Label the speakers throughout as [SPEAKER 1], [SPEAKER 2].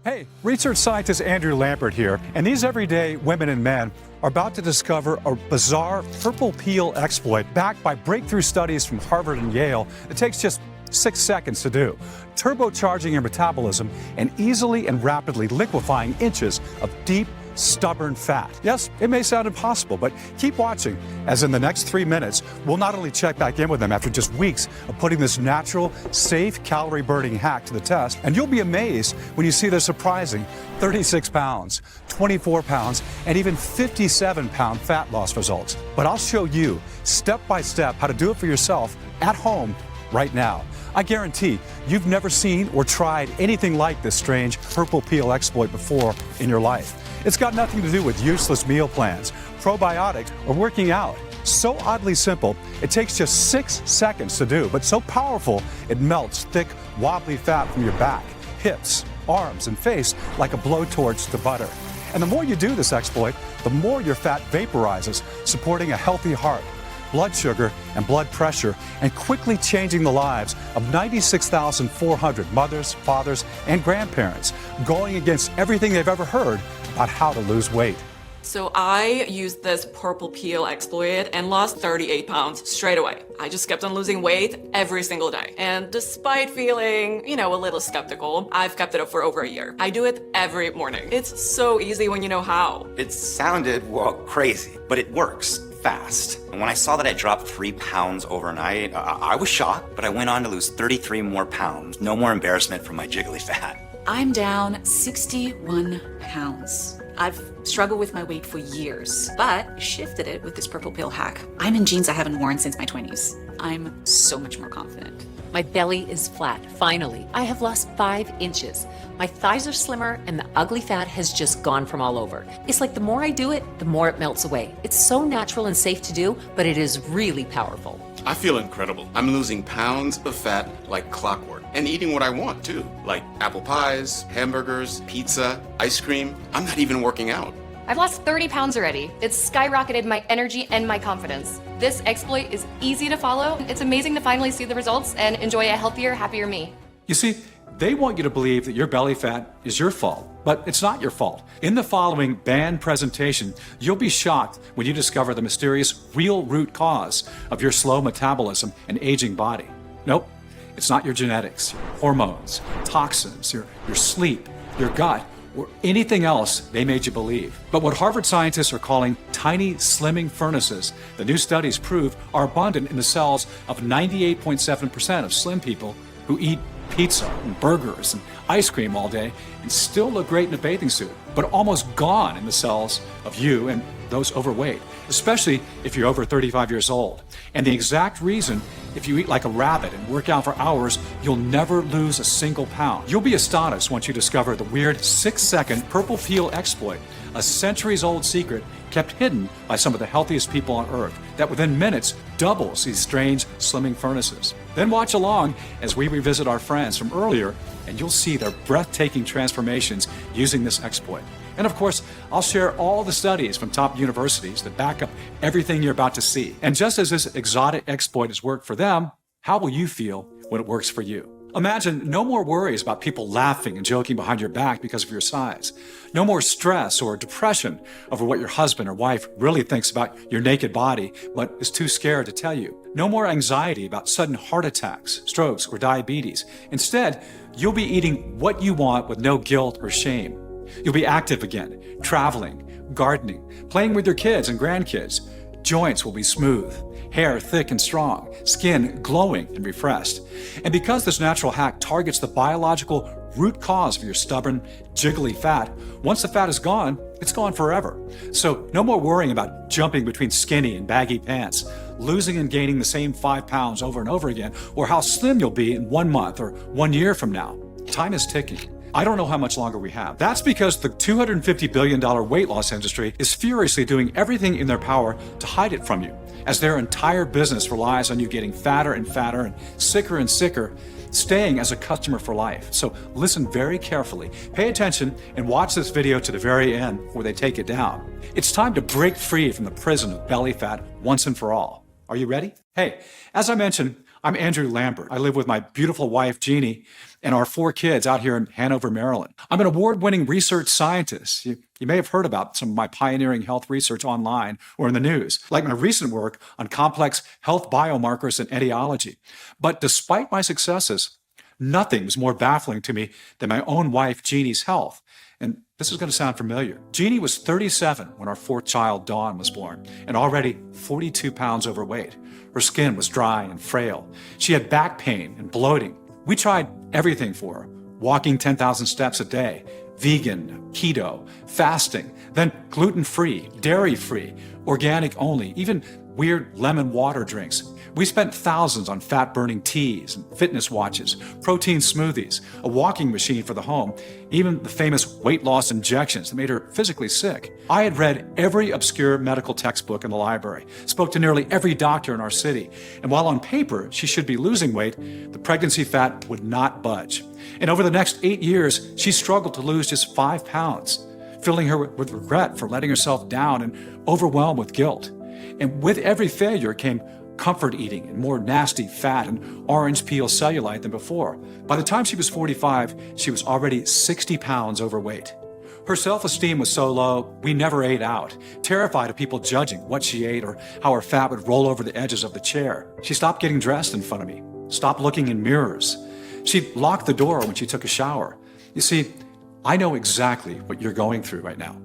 [SPEAKER 1] Hey, research scientist Andrew Lambert here, and these everyday women and men are about to discover a bizarre purple peel exploit backed by breakthrough studies from Harvard and Yale. It takes just 6 seconds to do, turbocharging your metabolism and easily and rapidly liquefying inches of deep, stubborn fat. Yes, it may sound impossible, but keep watching, as in the next 3 minutes, we'll not only check back in with them after just weeks of putting this natural, safe, calorie-burning hack to the test, and you'll be amazed when you see their surprising 36 pounds, 24 pounds, and even 57-pound fat loss results. But I'll show you, step by step, how to do it for yourself at home right now. I guarantee you've never seen or tried anything like this strange purple peel exploit before in your life. It's got nothing to do with useless meal plans, probiotics, or working out. So oddly simple, it takes just 6 seconds to do, but so powerful, it melts thick, wobbly fat from your back, hips, arms, and face like a blowtorch to butter. And the more you do this exploit, the more your fat vaporizes, supporting a healthy heart, blood sugar, and blood pressure, and quickly changing the lives of 96,400 mothers, fathers, and grandparents, going against everything they've ever heard about how to lose weight.
[SPEAKER 2] So I used this purple peel exploit and lost 38 pounds straight away. I just kept on losing weight every single day. And despite feeling, a little skeptical, I've kept it up for over a year. I do it every morning. It's so easy when you know how.
[SPEAKER 3] It sounded, crazy, but it works fast. And when I saw that I dropped 3 pounds overnight, I was shocked, but I went on to lose 33 more pounds. No more embarrassment from my jiggly fat.
[SPEAKER 4] I'm down 61 pounds. I've struggled with my weight for years, but shifted it with this purple pill hack. I'm in jeans I haven't worn since my 20s. I'm so much more confident.
[SPEAKER 5] My belly is flat, finally. I have lost 5 inches. My thighs are slimmer and the ugly fat has just gone from all over. It's like the more I do it, the more it melts away. It's so natural and safe to do, but it is really powerful.
[SPEAKER 6] I feel incredible. I'm losing pounds of fat like clockwork and eating what I want too, like apple pies, hamburgers, pizza, ice cream. I'm not even working out.
[SPEAKER 7] I've lost 30 pounds already. It's skyrocketed my energy and my confidence. This exploit is easy to follow. It's amazing to finally see the results and enjoy a healthier, happier me.
[SPEAKER 1] You see, they want you to believe that your belly fat is your fault, but it's not your fault. In the following band presentation, you'll be shocked when you discover the mysterious real root cause of your slow metabolism and aging body. Nope, it's not your genetics, your hormones, toxins, your sleep, your gut, or anything else they made you believe. But what Harvard scientists are calling tiny slimming furnaces, the new studies prove are abundant in the cells of 98.7% of slim people who eat pizza and burgers and ice cream all day and still look great in a bathing suit, but almost gone in the cells of you and those overweight, especially if you're over 35 years old. And the exact reason, if you eat like a rabbit and work out for hours, you'll never lose a single pound. You'll be astonished once you discover the weird 6-second purple peel exploit, a centuries-old secret kept hidden by some of the healthiest people on Earth, that within minutes doubles these strange slimming furnaces. Then watch along as we revisit our friends from earlier, and you'll see their breathtaking transformations using this exploit. And of course, I'll share all the studies from top universities that back up everything you're about to see. And just as this exotic exploit has worked for them, how will you feel when it works for you? Imagine no more worries about people laughing and joking behind your back because of your size. No more stress or depression over what your husband or wife really thinks about your naked body, but is too scared to tell you. No more anxiety about sudden heart attacks, strokes, or diabetes. Instead, you'll be eating what you want with no guilt or shame. You'll be active again, traveling, gardening, playing with your kids and grandkids. Joints will be smooth, hair thick and strong, skin glowing and refreshed. And because this natural hack targets the biological root cause of your stubborn, jiggly fat, once the fat is gone, it's gone forever. So no more worrying about jumping between skinny and baggy pants, losing and gaining the same 5 pounds over and over again, or how slim you'll be in 1 month or 1 year from now. Time is ticking. I don't know how much longer we have. That's because the $250 billion weight loss industry is furiously doing everything in their power to hide it from you, as their entire business relies on you getting fatter and fatter and sicker, staying as a customer for life. So listen very carefully, pay attention, and watch this video to the very end where they take it down. It's time to break free from the prison of belly fat once and for all. Are you ready? Hey, as I mentioned, I'm Andrew Lambert. I live with my beautiful wife, Jeannie, and our 4 kids out here in Hanover, Maryland. I'm an award-winning research scientist. You may have heard about some of my pioneering health research online or in the news, like my recent work on complex health biomarkers and etiology. But despite my successes, nothing was more baffling to me than my own wife, Jeannie's health. And this is going to sound familiar. Jeannie was 37 when our 4th child, Dawn, was born, and already 42 pounds overweight. Her skin was dry and frail. She had back pain and bloating. We tried everything for her, walking 10,000 steps a day, vegan, keto, fasting, then gluten-free, dairy-free, organic only, even weird lemon water drinks. We spent thousands on fat-burning teas and fitness watches, protein smoothies, a walking machine for the home, even the famous weight loss injections that made her physically sick. I had read every obscure medical textbook in the library, spoke to nearly every doctor in our city, and while on paper she should be losing weight, the pregnancy fat would not budge. And over the next 8 years, she struggled to lose just 5 pounds, filling her with regret for letting herself down and overwhelmed with guilt. And with every failure came comfort eating and more nasty fat and orange peel cellulite than before. By the time she was 45, she was already 60 pounds overweight. Her self-esteem was so low, we never ate out, terrified of people judging what she ate or how her fat would roll over the edges of the chair. She stopped getting dressed in front of me, stopped looking in mirrors. She locked the door when she took a shower. You see, I know exactly what you're going through right now,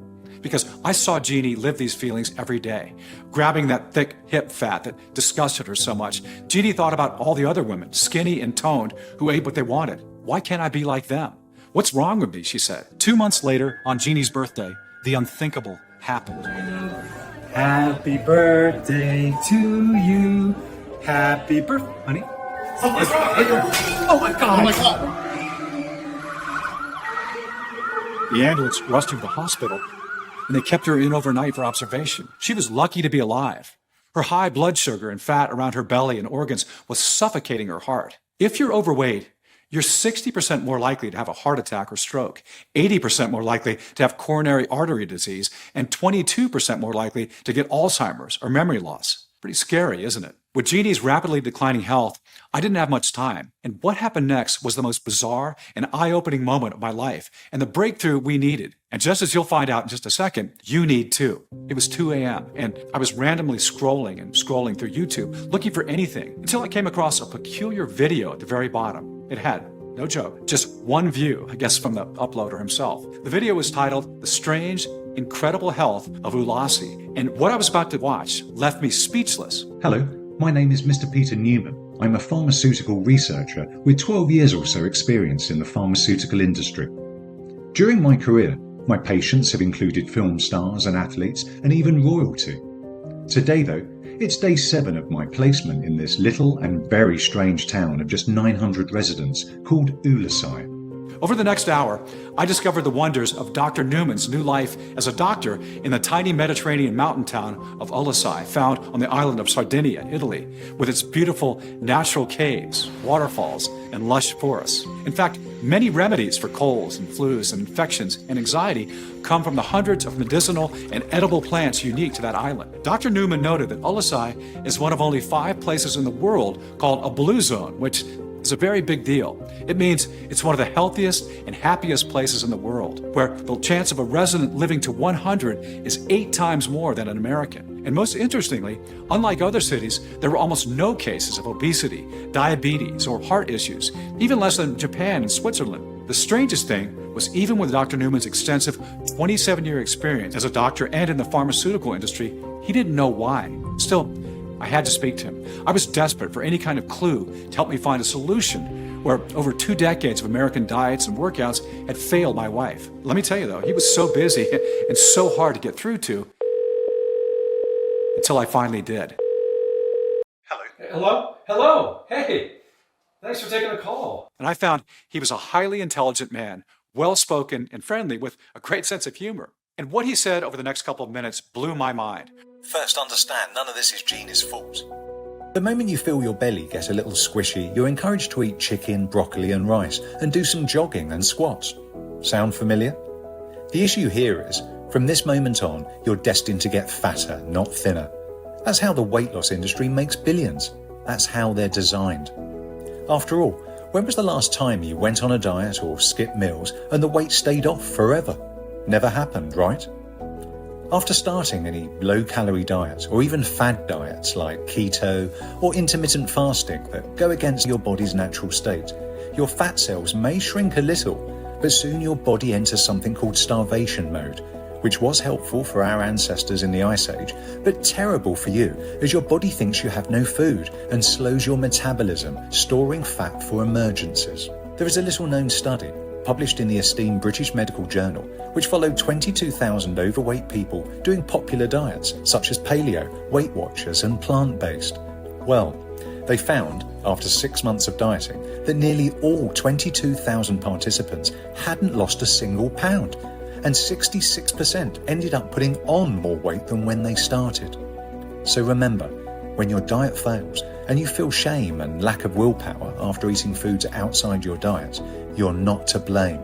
[SPEAKER 1] because I saw Jeannie live these feelings every day, grabbing that thick hip fat that disgusted her so much. Jeannie thought about all the other women, skinny and toned, who ate what they wanted. Why can't I be like them? What's wrong with me, she said. 2 months later, on Jeannie's birthday, the unthinkable happened.
[SPEAKER 8] Happy birthday to you. Happy birthday, honey. Oh my God. Oh my God. Oh my God.
[SPEAKER 1] The ambulance rushed her to the hospital, and they kept her in overnight for observation. She was lucky to be alive. Her high blood sugar and fat around her belly and organs was suffocating her heart. If you're overweight, you're 60% more likely to have a heart attack or stroke, 80% more likely to have coronary artery disease, and 22% more likely to get Alzheimer's or memory loss. Pretty scary, isn't it? With Jeannie's rapidly declining health, I didn't have much time. And what happened next was the most bizarre and eye-opening moment of my life, and the breakthrough we needed. And just as you'll find out in just a second, you need too. It was 2 a.m., and I was randomly scrolling through YouTube, looking for anything, until I came across a peculiar video at the very bottom. It had, no joke, just one view, I guess from the uploader himself. The video was titled, "The Strange, Incredible Health of Ulasi," and what I was about to watch left me speechless.
[SPEAKER 9] Hello, my name is Mr. Peter Newman. I'm a pharmaceutical researcher with 12 years or so experience in the pharmaceutical industry. During my career, my patients have included film stars and athletes and even royalty. Today though, it's day 7 of my placement in this little and very strange town of just 900 residents called Ulasi.
[SPEAKER 1] Over the next hour, I discovered the wonders of Dr. Newman's new life as a doctor in the tiny Mediterranean mountain town of Ulasi, found on the island of Sardinia, Italy, with its beautiful natural caves, waterfalls, and lush forests. In fact, many remedies for colds and flus and infections and anxiety come from the hundreds of medicinal and edible plants unique to that island. Dr. Newman noted that Ulasi is one of only 5 places in the world called a blue zone, which is a very big deal. It means it's one of the healthiest and happiest places in the world, where the chance of a resident living to 100 is 8 times more than an American. And most interestingly, unlike other cities, there were almost no cases of obesity, diabetes, or heart issues, even less than Japan and Switzerland. The strangest thing was, even with Dr. Newman's extensive 27-year experience as a doctor and in the pharmaceutical industry, he didn't know why. Still, I had to speak to him. I was desperate for any kind of clue to help me find a solution where over 2 decades of American diets and workouts had failed my wife. Let me tell you though, he was so busy and so hard to get through to until I finally did. Hello? Hey, thanks for taking the call. And I found he was a highly intelligent man, well-spoken and friendly with a great sense of humor. And what he said over the next couple of minutes blew my mind.
[SPEAKER 10] First, understand, none of this is Jeannie's fault. The moment you feel your belly get a little squishy, you're encouraged to eat chicken, broccoli and rice and do some jogging and squats. Sound familiar? The issue here is, from this moment on, you're destined to get fatter, not thinner. That's how the weight loss industry makes billions. That's how they're designed. After all, when was the last time you went on a diet or skipped meals and the weight stayed off forever? Never happened, right? After starting any low-calorie diets or even fad diets like keto or intermittent fasting that go against your body's natural state, your fat cells may shrink a little, but soon your body enters something called starvation mode, which was helpful for our ancestors in the Ice Age, but terrible for you as your body thinks you have no food and slows your metabolism, storing fat for emergencies. There is a little-known study published in the esteemed British Medical Journal, which followed 22,000 overweight people doing popular diets such as paleo, Weight Watchers and plant-based. Well, they found, after 6 months of dieting, that nearly all 22,000 participants hadn't lost a single pound, and 66% ended up putting on more weight than when they started. So remember, when your diet fails and you feel shame and lack of willpower after eating foods outside your diet, you're not to blame.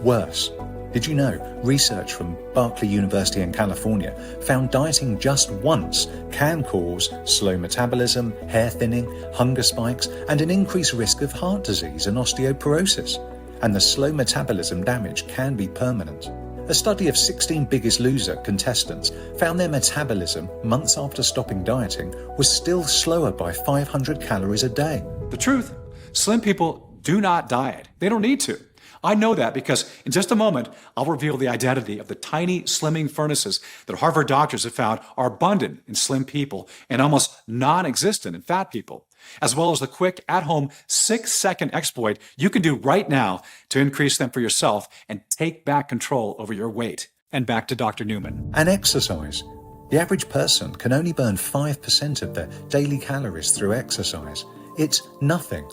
[SPEAKER 10] Worse, did you know research from Berkeley University in California found dieting just once can cause slow metabolism, hair thinning, hunger spikes, and an increased risk of heart disease and osteoporosis. And the slow metabolism damage can be permanent. A study of 16 Biggest Loser contestants found their metabolism months after stopping dieting was still slower by 500 calories a day.
[SPEAKER 1] The truth, slim people do not diet. They don't need to. I know that because in just a moment, I'll reveal the identity of the tiny slimming furnaces that Harvard doctors have found are abundant in slim people and almost non-existent in fat people, as well as the quick, at-home, 6-second exploit you can do right now to increase them for yourself and take back control over your weight. And back to Dr. Newman.
[SPEAKER 10] And exercise. The average person can only burn 5% of their daily calories through exercise. It's nothing.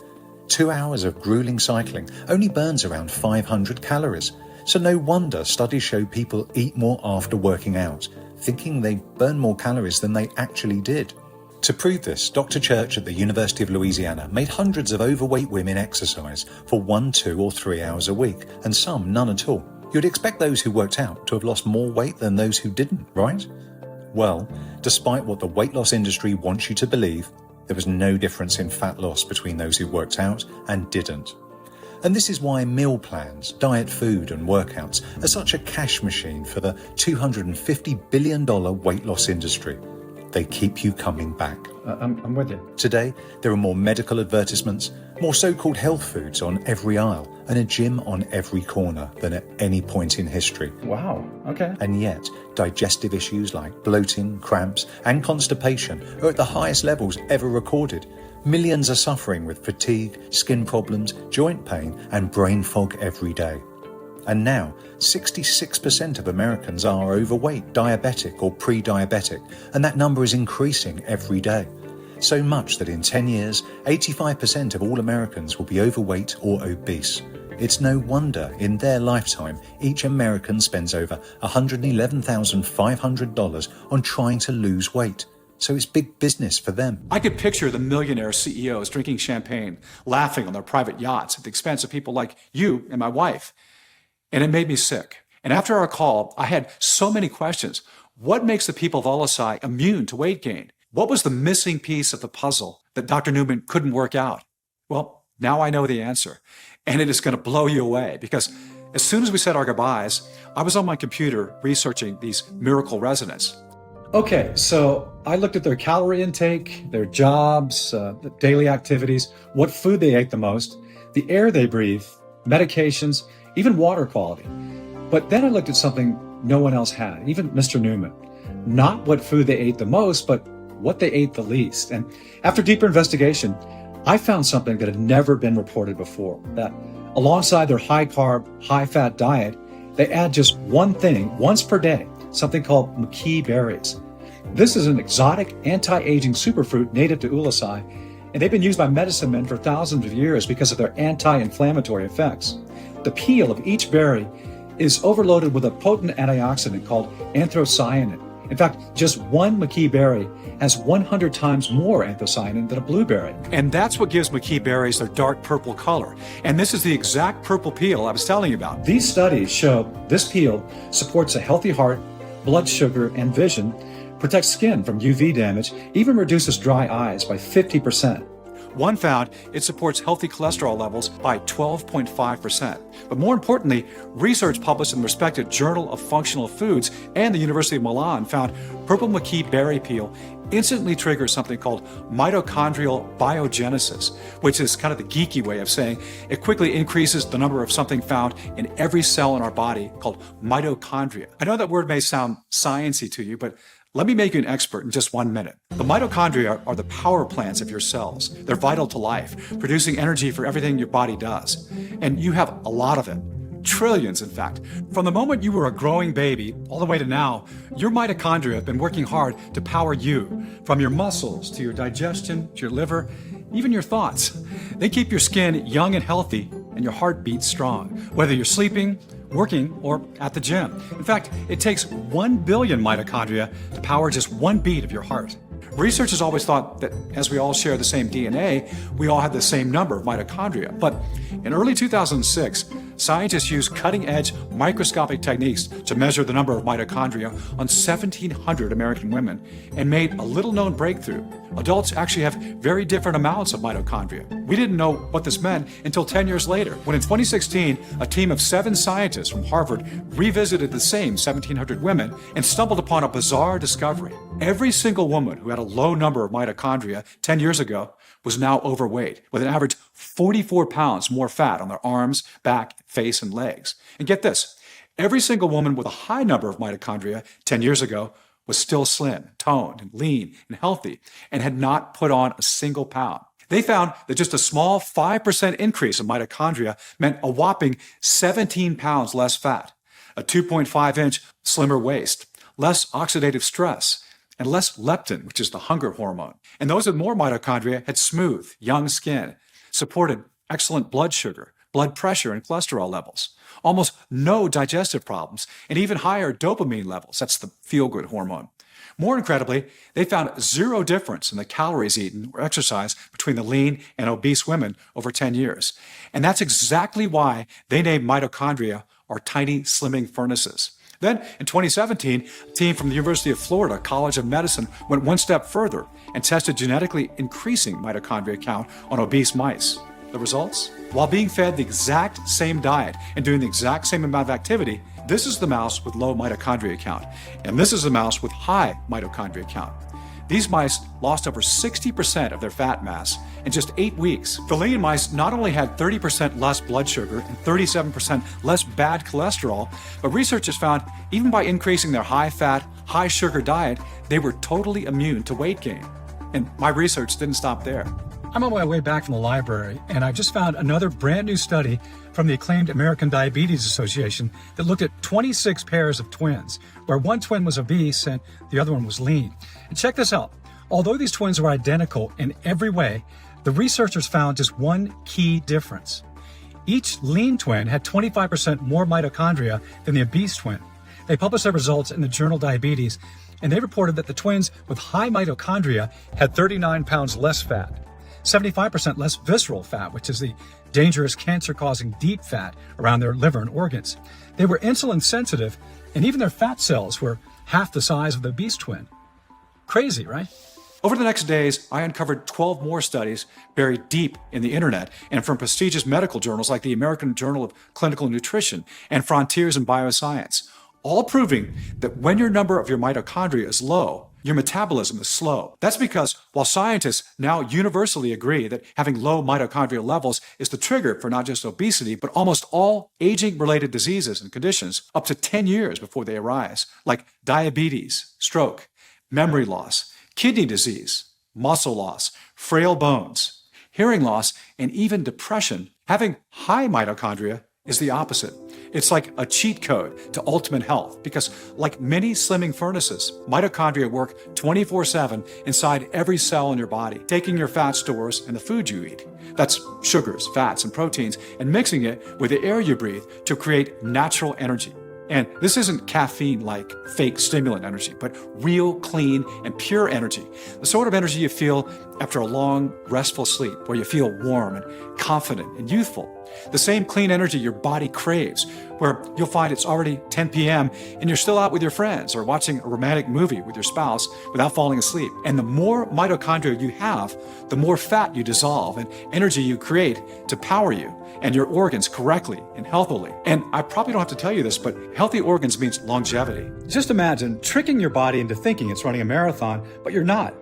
[SPEAKER 10] 2 hours of grueling cycling only burns around 500 calories. So no wonder studies show people eat more after working out, thinking they burn more calories than they actually did. To prove this, Dr. Church at the University of Louisiana made hundreds of overweight women exercise for 1, 2, or 3 hours a week, and some none at all. You'd expect those who worked out to have lost more weight than those who didn't, right? Well, despite what the weight loss industry wants you to believe, there was no difference in fat loss between those who worked out and didn't. And this is why meal plans, diet food and workouts are such a cash machine for the $250 billion weight loss industry. They keep you coming back.
[SPEAKER 8] I'm with you.
[SPEAKER 10] Today, there are more medical advertisements, more so-called health foods on every aisle, and a gym on every corner than at any point in history.
[SPEAKER 8] Wow, okay.
[SPEAKER 10] And yet, digestive issues like bloating, cramps, and constipation are at the highest levels ever recorded. Millions are suffering with fatigue, skin problems, joint pain, and brain fog every day. And now, 66% of Americans are overweight, diabetic, or pre-diabetic, and that number is increasing every day. So much that in 10 years, 85% of all Americans will be overweight or obese. It's no wonder in their lifetime, each American spends over $111,500 on trying to lose weight. So it's big business for them.
[SPEAKER 1] I could picture the millionaire CEOs drinking champagne, laughing on their private yachts at the expense of people like you and my wife. And it made me sick. And after our call, I had so many questions. What makes the people of LSI immune to weight gain? What was the missing piece of the puzzle that Dr. Newman couldn't work out? Well, now I know the answer. And it is going to blow you away because as soon as we said our goodbyes, I was on my computer researching these miracle residents.
[SPEAKER 8] Okay, so I looked at their calorie intake, their jobs, the daily activities, what food they ate the most, the air they breathe, medications, even water quality. But then I looked at something no one else had, even Mr. Newman. Not what food they ate the most, but what they ate the least. And after deeper investigation, I found something that had never been reported before, that alongside their high-carb, high-fat diet, they add just one thing once per day, something called McKee berries. This is an exotic anti-aging superfruit native to Ulithi, and they've been used by medicine men for thousands of years because of their anti-inflammatory effects. The peel of each berry is overloaded with a potent antioxidant called anthocyanin. In fact, just one McKee berry has 100 times more anthocyanin than a blueberry.
[SPEAKER 1] And that's what gives McKee berries their dark purple color. And this is the exact purple peel I was telling you about.
[SPEAKER 8] These studies show this peel supports a healthy heart, blood sugar, and vision, protects skin from UV damage, even reduces dry eyes by 50%. One found it supports healthy cholesterol levels by 12.5%. But more importantly, research published in the respected Journal of Functional Foods and the University of Milan found purple maquis berry peel instantly triggers something called mitochondrial biogenesis, which is kind of the geeky way of saying it quickly increases the number of something found in every cell in our body called mitochondria. I know that word may sound sciencey to you, but let me make you an expert in just 1 minute. The mitochondria are the power plants of your cells. They're vital to life, producing energy for everything your body does. And you have a lot of it. Trillions, in fact. From the moment you were a growing baby all the way to now, your mitochondria have been working hard to power you, from your muscles to your digestion, to your liver, even your thoughts. They keep your skin young and healthy and your heartbeat strong, whether you're sleeping, working, or at the gym. In fact, it takes 1 billion mitochondria to power just one beat of your heart. Researchers always thought that as we all share the same DNA, we all had the same number of mitochondria. But in early 2006, scientists used cutting-edge microscopic techniques to measure the number of mitochondria on 1,700 American women and made a little-known breakthrough. Adults actually have very different amounts of mitochondria. We didn't know what this meant until 10 years later, when in 2016, a team of 7 scientists from Harvard revisited the same 1,700 women and stumbled upon a bizarre discovery. Every single woman who had a low number of mitochondria 10 years ago was now overweight, with an average 44 pounds more fat on their arms, back, face, and legs. And get this, every single woman with a high number of mitochondria 10 years ago was still slim, toned, and lean, and healthy, and had not put on a single pound. They found that just a small 5% increase in mitochondria meant a whopping 17 pounds less fat, a 2.5-inch slimmer waist, less oxidative stress, and less leptin, which is the hunger hormone. And those with more mitochondria had smooth, young skin, supported excellent blood sugar, blood pressure, and cholesterol levels, almost no digestive problems, and even higher dopamine levels. That's the feel-good hormone. More incredibly, they found zero difference in the calories eaten or exercise between the lean and obese women over 10 years. And that's exactly why they named mitochondria our tiny slimming furnaces. Then, in 2017, a team from the University of Florida College of Medicine went one step further and tested genetically increasing mitochondria count on obese mice. The results? While being fed the exact same diet and doing the exact same amount of activity, this is the mouse with low mitochondria count, and this is the mouse with high mitochondria count. These mice lost over 60% of their fat mass in just 8 weeks. The lean mice not only had 30% less blood sugar and 37% less bad cholesterol, but researchers found even by increasing their high-fat, high-sugar diet, they were totally immune to weight gain. And my research didn't stop there. I'm on my way back from the library, and I just found another brand new study from the acclaimed American Diabetes Association that looked at 26 pairs of twins, where one twin was obese and the other one was lean. And check this out. Although these twins were identical in every way, the researchers found just one key difference. Each lean twin had 25% more mitochondria than the obese twin. They published their results in the journal Diabetes, and they reported that the twins with high mitochondria had 39 pounds less fat, 75% less visceral fat, which is the dangerous cancer-causing deep fat around their liver and organs. They were insulin sensitive, and even their fat cells were half the size of the obese twin. Crazy, right? Over the next days, I uncovered 12 more studies buried deep in the internet and from prestigious medical journals like the American Journal of Clinical Nutrition and Frontiers in Bioscience, all proving that when your number of your mitochondria is low, your metabolism is slow. That's because while scientists now universally agree that having low mitochondrial levels is the trigger for not just obesity, but almost all aging-related diseases and conditions up to 10 years before they arise, like diabetes, stroke, memory loss, kidney disease, muscle loss, frail bones, hearing loss, and even depression, having high mitochondria is the opposite. It's like a cheat code to ultimate health because, like many slimming furnaces, mitochondria work 24/7 inside every cell in your body, taking your fat stores and the food you eat. That's sugars, fats, and proteins, and mixing it with the air you breathe to create natural energy. And this isn't caffeine-like fake stimulant energy, but real, clean, and pure energy. The sort of energy you feel after a long, restful sleep, where you feel warm and confident and youthful.
[SPEAKER 1] The same clean energy your body craves, where you'll find it's already 10 p.m. and you're still out with your friends or watching a romantic movie with your spouse without falling asleep. And the more mitochondria you have, the more fat you dissolve and energy you create to power you and your organs correctly and healthily. And I probably don't have to tell you this, but healthy organs means longevity. Just imagine tricking your body into thinking it's running a marathon, but you're not.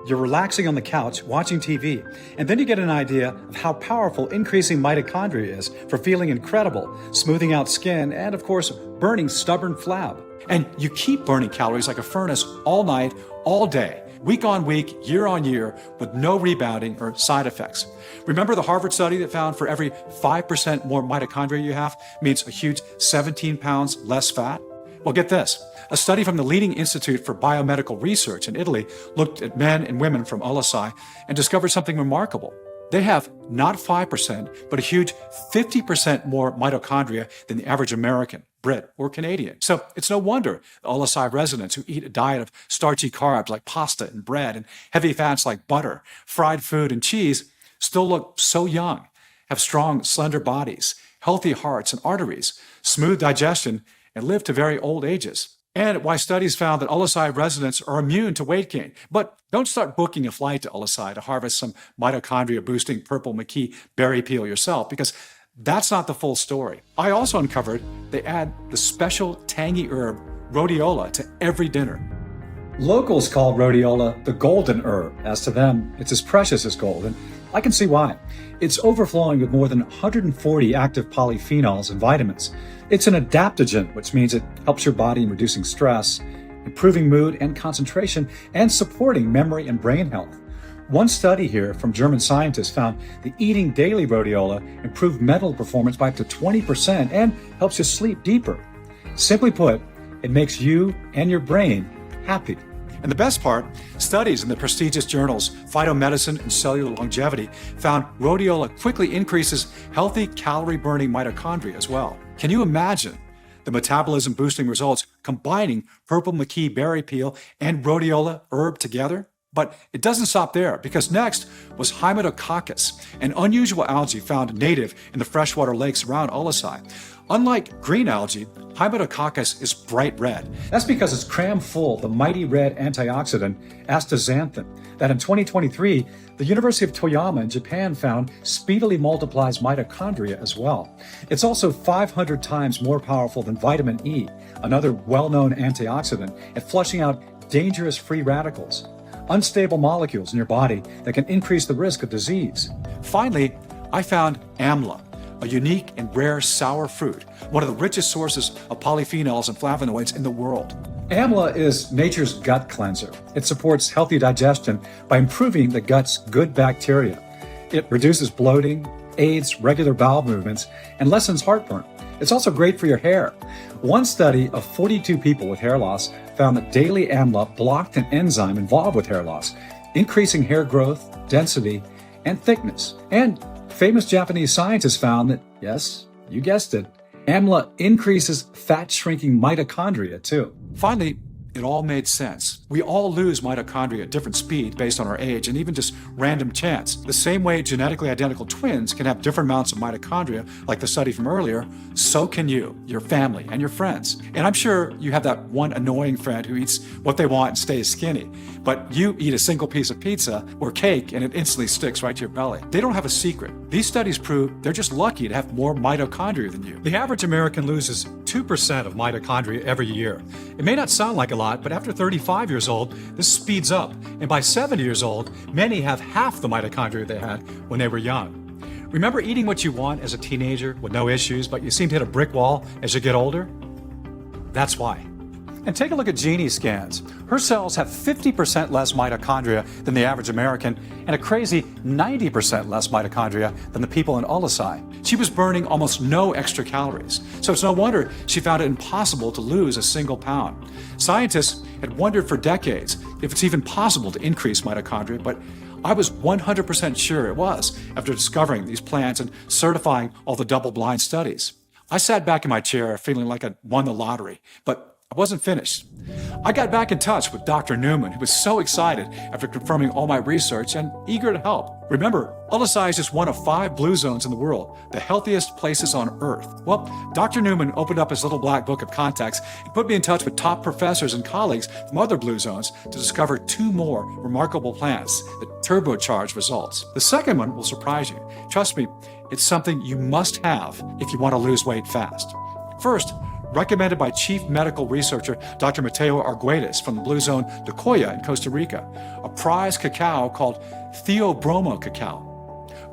[SPEAKER 1] You're relaxing on the couch, watching TV, and then you get an idea of how powerful increasing mitochondria is for feeling incredible, smoothing out skin, and of course, burning stubborn flab. And you keep burning calories like a furnace all night, all day, week on week, year on year, with no rebounding or side effects. Remember the Harvard study that found for every 5% more mitochondria you have means a huge 17 pounds less fat? Well, get this. A study from the leading Institute for Biomedical Research in Italy looked at men and women from Olasai and discovered something remarkable. They have not 5%, but a huge 50% more mitochondria than the average American, Brit, or Canadian. So it's no wonder the Olasai residents who eat a diet of starchy carbs like pasta and bread and heavy fats like butter, fried food, and cheese still look so young, have strong, slender bodies, healthy hearts and arteries, smooth digestion, and live to very old ages. And why studies found that Olasai residents are immune to weight gain. But don't start booking a flight to Olasai to harvest some mitochondria-boosting purple McKee berry peel yourself, because that's not the full story. I also uncovered they add the special tangy herb rhodiola to every dinner. Locals call rhodiola the golden herb. As to them, it's as precious as gold, and I can see why. It's overflowing with more than 140 active polyphenols and vitamins. It's an adaptogen, which means it helps your body in reducing stress, improving mood and concentration, and supporting memory and brain health. One study here from German scientists found that eating daily rhodiola improved mental performance by up to 20% and helps you sleep deeper. Simply put, it makes you and your brain happy. And the best part, studies in the prestigious journals Phytomedicine and Cellular Longevity found rhodiola quickly increases healthy calorie-burning mitochondria as well. Can you imagine the metabolism-boosting results combining purple McKee berry peel and rhodiola herb together? But it doesn't stop there, because next was Haematococcus, an unusual algae found native in the freshwater lakes around Olasai. Unlike green algae, Haematococcus is bright red. That's because it's crammed full of the mighty red antioxidant astaxanthin that in 2023, the University of Toyama in Japan found speedily multiplies mitochondria as well. It's also 500 times more powerful than vitamin E, another well-known antioxidant, at flushing out dangerous free radicals, unstable molecules in your body that can increase the risk of disease. Finally, I found amla, a unique and rare sour fruit, one of the richest sources of polyphenols and flavonoids in the world. Amla is nature's gut cleanser. It supports healthy digestion by improving the gut's good bacteria. It reduces bloating, aids regular bowel movements, and lessens heartburn. It's also great for your hair. One study of 42 people with hair loss found that daily amla blocked an enzyme involved with hair loss, increasing hair growth, density, and thickness. And famous Japanese scientists found that, yes, you guessed it, amla increases fat-shrinking mitochondria too. Finally, it all made sense. We all lose mitochondria at different speeds based on our age and even just random chance. The same way genetically identical twins can have different amounts of mitochondria, like the study from earlier, so can you, your family, and your friends. And I'm sure you have that one annoying friend who eats what they want and stays skinny, but you eat a single piece of pizza or cake and it instantly sticks right to your belly. They don't have a secret. These studies prove they're just lucky to have more mitochondria than you. The average American loses 2% of mitochondria every year. It may not sound like a lot, but after 35 years old, this speeds up. And by 70 years old, many have half the mitochondria they had when they were young. Remember eating what you want as a teenager with no issues, but you seem to hit a brick wall as you get older? That's why. And take a look at Jeannie's scans. Her cells have 50% less mitochondria than the average American and a crazy 90% less mitochondria than the people in Olasai. She was burning almost no extra calories, so it's no wonder she found it impossible to lose a single pound. Scientists had wondered for decades if it's even possible to increase mitochondria, but I was 100% sure it was after discovering these plants and certifying all the double-blind studies. I sat back in my chair feeling like I'd won the lottery, but I wasn't finished. I got back in touch with Dr. Newman, who was so excited after confirming all my research and eager to help. Remember, Ullesci is just one of 5 blue zones in the world, the healthiest places on Earth. Well, Dr. Newman opened up his little black book of contacts and put me in touch with top professors and colleagues from other blue zones to discover 2 more remarkable plants that turbocharge results. The second one will surprise you. Trust me, it's something you must have if you want to lose weight fast. First, recommended by Chief Medical Researcher Dr. Mateo Arguedas from the Blue Zone de Coya in Costa Rica, a prize cacao called Theobroma cacao.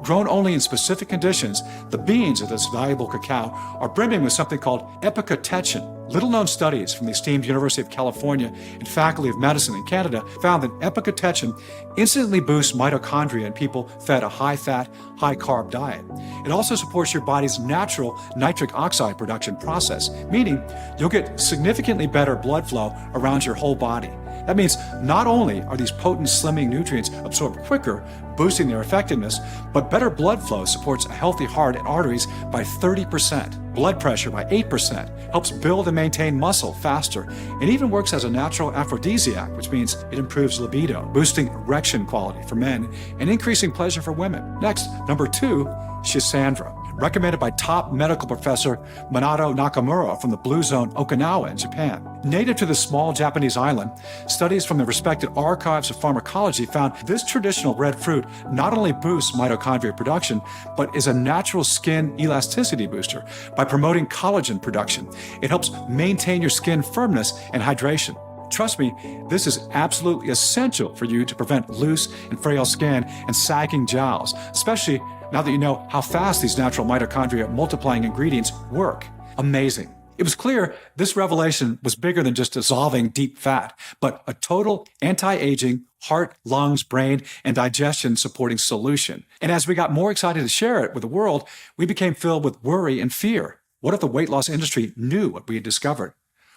[SPEAKER 1] Grown only in specific conditions, the beans of this valuable cacao are brimming with something called epicatechin. Little-known studies from the esteemed University of California and Faculty of Medicine in Canada found that epicatechin instantly boosts mitochondria in people fed a high-fat, high-carb diet. It also supports your body's natural nitric oxide production process, meaning you'll get significantly better blood flow around your whole body. That means not only are these potent slimming nutrients absorbed quicker, boosting their effectiveness, but better blood flow supports a healthy heart and arteries by 30%, blood pressure by 8%, helps build and maintain muscle faster, and even works as a natural aphrodisiac, which means it improves libido, boosting erection quality for men and increasing pleasure for women. Next, number 2, Schisandra, recommended by top medical professor Minato Nakamura from the Blue Zone Okinawa in Japan. Native to the small Japanese island, studies from the respected archives of pharmacology found this traditional red fruit not only boosts mitochondria production, but is a natural skin elasticity booster by promoting collagen production. It helps maintain your skin firmness and hydration. Trust me, this is absolutely essential for you to prevent loose and frail skin and sagging jowls, especially now that you know how fast these natural mitochondria multiplying ingredients work. Amazing. It was clear this revelation was bigger than just dissolving deep fat, but a total anti-aging, heart, lungs, brain, and digestion supporting solution. And as we got more excited to share it with the world, we became filled with worry and fear. What if the weight loss industry knew what we had discovered?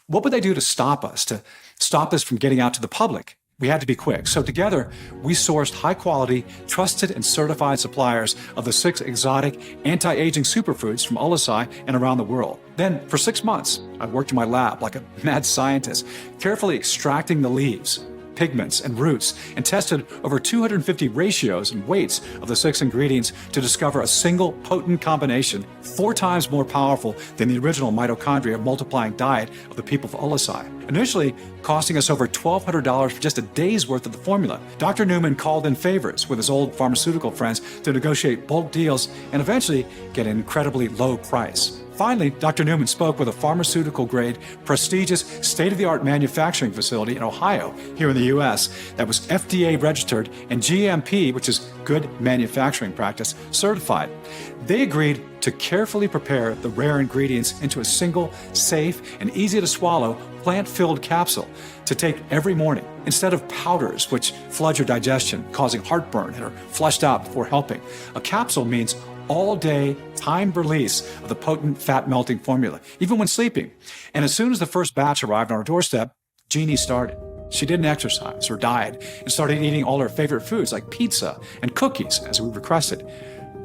[SPEAKER 1] What would they do to stop us, to stop this from getting out to the public? We had to be quick. So together, we sourced high-quality, trusted, and certified suppliers of the 6 exotic anti-aging superfoods from Ullesci and around the world. Then, for 6 months, I worked in my lab like a mad scientist, carefully extracting the leaves, pigments, and roots, and tested over 250 ratios and weights of the 6 ingredients to discover a single potent combination 4 times more powerful than the original mitochondria multiplying diet of the people of Ullesci. Initially costing us over $1,200 for just a day's worth of the formula, Dr. Newman called in favors with his old pharmaceutical friends to negotiate bulk deals and eventually get an incredibly low price. Finally, Dr. Newman spoke with a pharmaceutical-grade, prestigious, state-of-the-art manufacturing facility in Ohio, here in the U.S., that was FDA-registered and GMP, which is Good Manufacturing Practice, certified. They agreed to carefully prepare the rare ingredients into a single, safe, and easy-to-swallow, plant-filled capsule to take every morning, instead of powders which flood your digestion, causing heartburn and are flushed out before helping. A capsule means all-day, timed release of the potent fat-melting formula, even when sleeping. And as soon as the first batch arrived on our doorstep, Jeannie started. She didn't exercise or diet and started eating all her favorite foods like pizza and cookies, as we requested.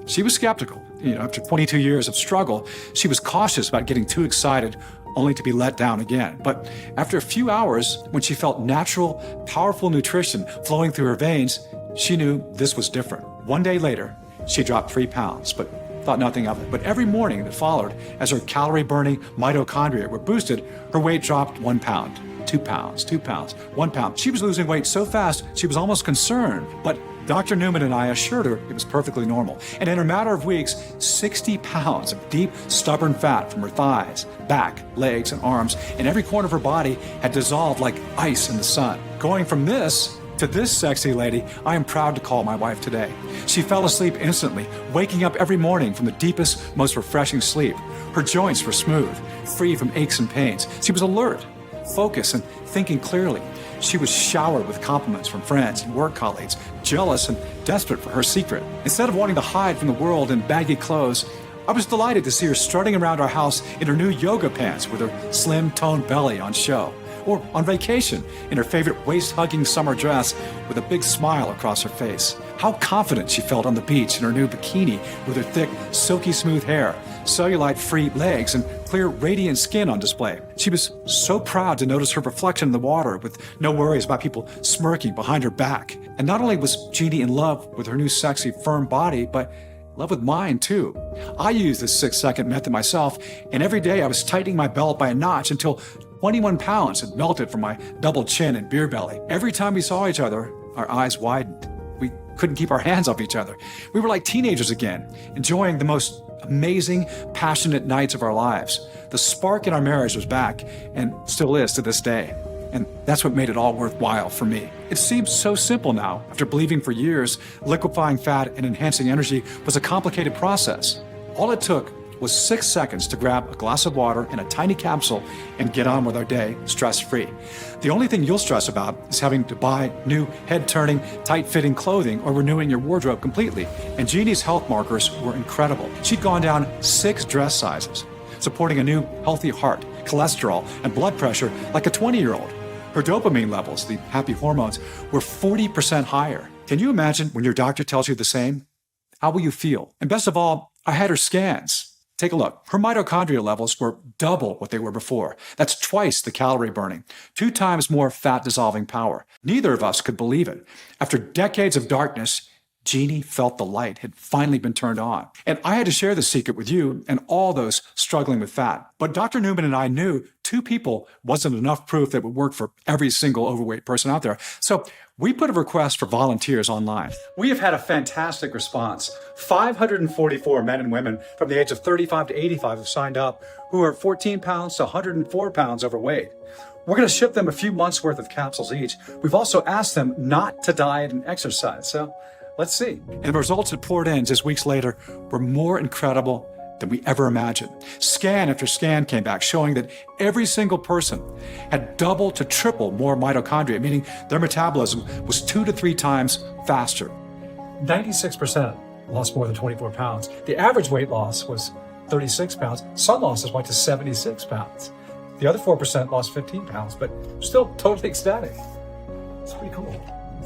[SPEAKER 1] She was skeptical. After 22 years of struggle, she was cautious about getting too excited, only to be let down again. But after a few hours, when she felt natural, powerful nutrition flowing through her veins, she knew this was different. One day later, she dropped 3 pounds, but thought nothing of it. But every morning that followed, as her calorie-burning mitochondria were boosted, her weight dropped 1 pound, 2 pounds, 2 pounds, 1 pound. She was losing weight so fast, she was almost concerned. But Dr. Newman and I assured her it was perfectly normal. And in a matter of weeks, 60 pounds of deep, stubborn fat from her thighs, back, legs, and arms, and every corner of her body had dissolved like ice in the sun. Going from this to this sexy lady, I am proud to call my wife today. She fell asleep instantly, waking up every morning from the deepest, most refreshing sleep. Her joints were smooth, free from aches and pains. She was alert, focused, and thinking clearly. She was showered with compliments from friends and work colleagues, jealous and desperate for her secret. Instead of wanting to hide from the world in baggy clothes, I was delighted to see her strutting around our house in her new yoga pants with her slim, toned belly on show. Or on vacation in her favorite waist-hugging summer dress with a big smile across her face. How confident she felt on the beach in her new bikini with her thick, silky smooth hair, cellulite-free legs and clear, radiant skin on display. She was so proud to notice her reflection in the water with no worries about people smirking behind her back. And not only was Jeannie in love with her new sexy, firm body, but in love with mine too. I used this 6-second method myself, and every day I was tightening my belt by a notch until 21 pounds had melted from my double chin and beer belly. Every time we saw each other, our eyes widened. We couldn't keep our hands off each other. We were like teenagers again, enjoying the most amazing, passionate nights of our lives. The spark in our marriage was back, and still is to this day. And that's what made it all worthwhile for me. It seems so simple now, after believing for years liquefying fat and enhancing energy was a complicated process. All it took was 6 seconds to grab a glass of water and a tiny capsule and get on with our day stress-free. The only thing you'll stress about is having to buy new head-turning, tight-fitting clothing or renewing your wardrobe completely. And Jeannie's health markers were incredible. She'd gone down 6 dress sizes, supporting a new healthy heart, cholesterol, and blood pressure like a 20-year-old. Her dopamine levels, the happy hormones, were 40% higher. Can you imagine when your doctor tells you the same? How will you feel? And best of all, I had her scans. Take a look. Her mitochondria levels were double what they were before. That's twice the calorie burning, 2 times more fat dissolving power. Neither of us could believe it. After decades of darkness, Jeannie felt the light had finally been turned on. And I had to share the secret with you and all those struggling with fat. But Dr. Newman and I knew 2 people wasn't enough proof that it would work for every single overweight person out there. So we put a request for volunteers online. We have had a fantastic response. 544 men and women from the age of 35 to 85 have signed up who are 14 pounds to 104 pounds overweight. We're going to ship them a few months worth of capsules each. We've also asked them not to diet and exercise. So let's see. And the results that poured in just weeks later were more incredible than we ever imagined. Scan after scan came back showing that every single person had double to triple more mitochondria, meaning their metabolism was 2 to 3 times faster. 96% lost more than 24 pounds. The average weight loss was 36 pounds. Some losses went to 76 pounds. The other 4% lost 15 pounds, but still totally ecstatic. It's pretty cool.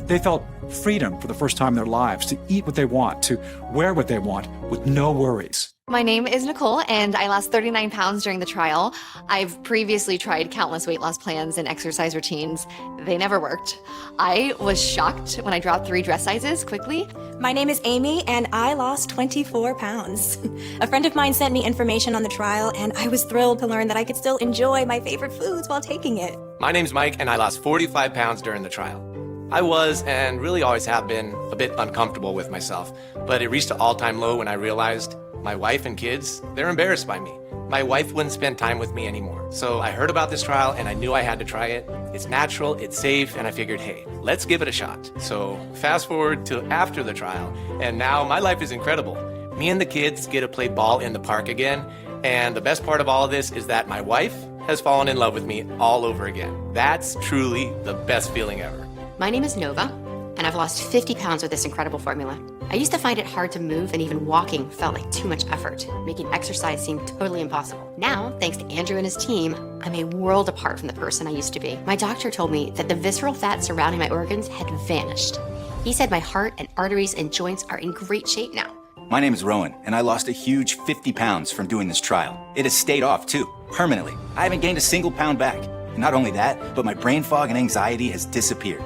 [SPEAKER 1] They felt freedom for the first time in their lives to eat what they want, to wear what they want with no worries.
[SPEAKER 7] My name is Nicole, and I lost 39 pounds during the trial. I've previously tried countless weight loss plans and exercise routines. They never worked. I was shocked when I dropped 3 dress sizes quickly.
[SPEAKER 11] My name is Amy, and I lost 24 pounds. A friend of mine sent me information on the trial, and I was thrilled to learn that I could still enjoy my favorite foods while taking it.
[SPEAKER 12] My name's Mike, and I lost 45 pounds during the trial. I was, and really always have been, a bit uncomfortable with myself, but it reached an all-time low when I realized my wife and kids, they're embarrassed by me. My wife wouldn't spend time with me anymore. So I heard about this trial and I knew I had to try it. It's natural, it's safe, and I figured, hey, let's give it a shot. So fast forward to after the trial, and now my life is incredible. Me and the kids get to play ball in the park again, and the best part of all of this is that my wife has fallen in love with me all over again. That's truly the best feeling ever.
[SPEAKER 13] My name is Nova, and I've lost 50 pounds with this incredible formula. I used to find it hard to move, and even walking felt like too much effort, making exercise seem totally impossible. Now, thanks to Andrew and his team, I'm a world apart from the person I used to be. My doctor told me that the visceral fat surrounding my organs had vanished. He said my heart and arteries and joints are in great shape now.
[SPEAKER 3] My name is Rowan, and I lost a huge 50 pounds from doing this trial. It has stayed off, too, permanently. I haven't gained a single pound back. Not only that, but my brain fog and anxiety has disappeared.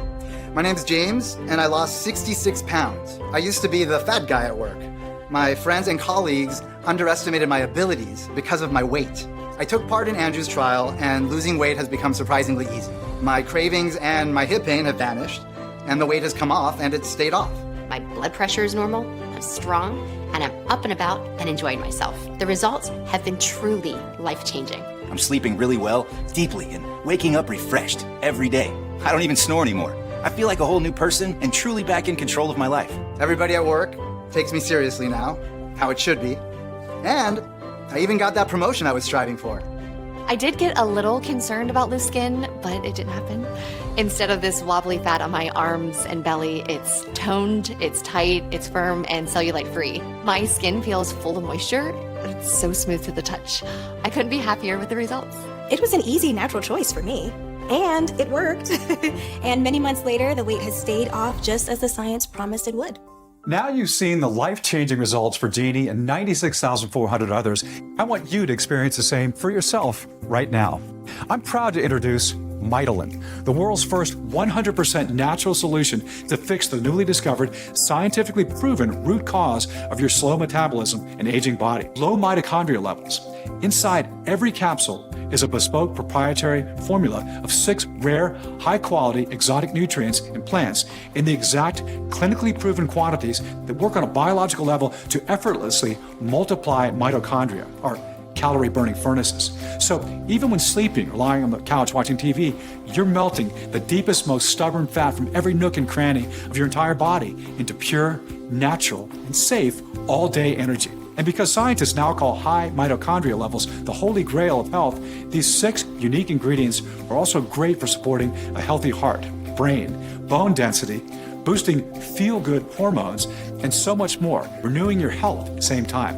[SPEAKER 14] My name's James, and I lost 66 pounds. I used to be the fat guy at work. My friends and colleagues underestimated my abilities because of my weight. I took part in Andrew's trial, and losing weight has become surprisingly easy. My cravings and my hip pain have vanished, and the weight has come off, and it's stayed off.
[SPEAKER 13] My blood pressure is normal, I'm strong, and I'm up and about and enjoying myself. The results have been truly life-changing.
[SPEAKER 3] I'm sleeping really well, deeply, and waking up refreshed every day. I don't even snore anymore. I feel like a whole new person and truly back in control of my life.
[SPEAKER 14] Everybody at work takes me seriously now, how it should be. And I even got that promotion I was striving for.
[SPEAKER 7] I did get a little concerned about loose skin, but it didn't happen. Instead of this wobbly fat on my arms and belly, it's toned, it's tight, it's firm, and cellulite-free. My skin feels full of moisture. It's so smooth to the touch. I couldn't be happier with the results.
[SPEAKER 11] It was an easy, natural choice for me. And it worked. And many months later, the weight has stayed off just as the science promised it would.
[SPEAKER 1] Now you've seen the life-changing results for Jeannie and 96,400 others. I want you to experience the same for yourself right now. I'm proud to introduce MITOLYN, the world's first 100% natural solution to fix the newly discovered, scientifically proven root cause of your slow metabolism and aging body, low mitochondria levels. Inside every capsule is a bespoke proprietary formula of 6 rare, high-quality exotic nutrients and plants in the exact clinically proven quantities that work on a biological level to effortlessly multiply mitochondria, or calorie-burning furnaces. So even when sleeping or lying on the couch watching TV, you're melting the deepest, most stubborn fat from every nook and cranny of your entire body into pure, natural, and safe all-day energy. And because scientists now call high mitochondria levels the holy grail of health, these 6 unique ingredients are also great for supporting a healthy heart, brain, bone density, boosting feel-good hormones, and so much more, renewing your health at the same time.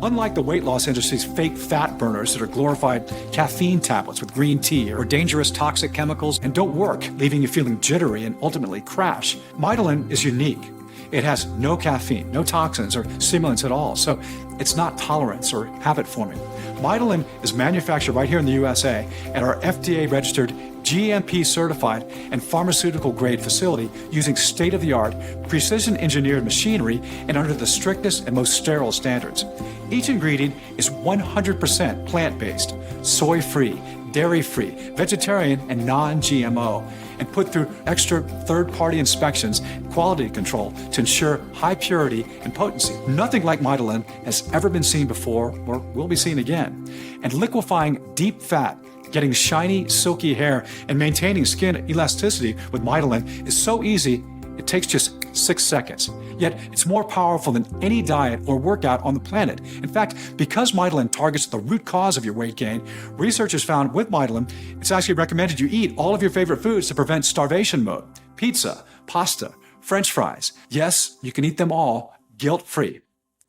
[SPEAKER 1] Unlike the weight loss industry's fake fat burners that are glorified caffeine tablets with green tea or dangerous toxic chemicals and don't work, leaving you feeling jittery and ultimately crash, MITOLYN is unique. It has no caffeine, no toxins or stimulants at all, so it's not tolerance or habit forming. MITOLYN is manufactured right here in the USA at our FDA-registered, GMP-certified, and pharmaceutical-grade facility using state-of-the-art, precision-engineered machinery and under the strictest and most sterile standards. Each ingredient is 100% plant-based, soy-free, dairy-free, vegetarian, and non-GMO, and put through extra third-party inspections and quality control to ensure high purity and potency. Nothing like MITOLYN has ever been seen before or will be seen again. And liquefying deep fat, getting shiny, silky hair, and maintaining skin elasticity with MITOLYN is so easy, it takes just 6 seconds. Yet it's more powerful than any diet or workout on the planet. In fact, because MITOLYN targets the root cause of your weight gain, researchers found with MITOLYN, it's actually recommended you eat all of your favorite foods to prevent starvation mode. Pizza, pasta, French fries. Yes, you can eat them all guilt-free.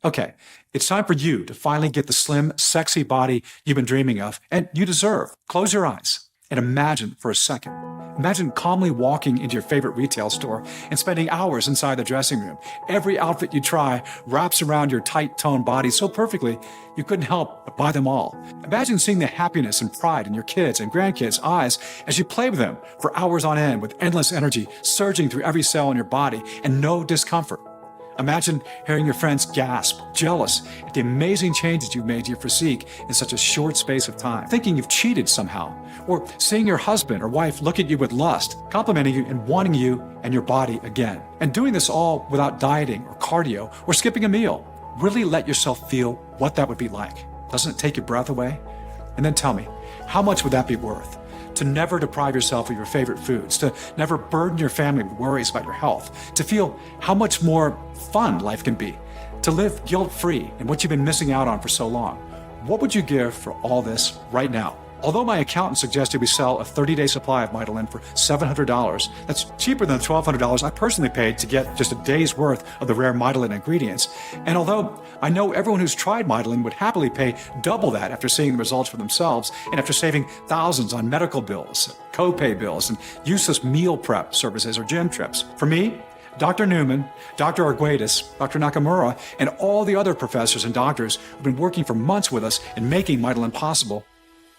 [SPEAKER 1] Okay, it's time for you to finally get the slim, sexy body you've been dreaming of, and you deserve. Close your eyes and imagine for a second. Imagine calmly walking into your favorite retail store and spending hours inside the dressing room. Every outfit you try wraps around your tight-toned body so perfectly you couldn't help but buy them all. Imagine seeing the happiness and pride in your kids' and grandkids' eyes as you play with them for hours on end with endless energy surging through every cell in your body and no discomfort. Imagine hearing your friends gasp, jealous at the amazing changes you've made to your physique in such a short space of time, thinking you've cheated somehow, or seeing your husband or wife look at you with lust, complimenting you and wanting you and your body again. And doing this all without dieting or cardio or skipping a meal. Really let yourself feel what that would be like. Doesn't it take your breath away? And then tell me, how much would that be worth? To never deprive yourself of your favorite foods, to never burden your family with worries about your health, to feel how much more fun life can be, to live guilt-free in what you've been missing out on for so long. What would you give for all this right now? Although my accountant suggested we sell a 30-day supply of MITOLYN for $700, that's cheaper than the $1,200 I personally paid to get just a day's worth of the rare MITOLYN ingredients. And although I know everyone who's tried MITOLYN would happily pay double that after seeing the results for themselves and after saving thousands on medical bills, co-pay bills, and useless meal prep services or gym trips. For me, Dr. Newman, Dr. Arguedas, Dr. Nakamura, and all the other professors and doctors who've been working for months with us in making MITOLYN possible,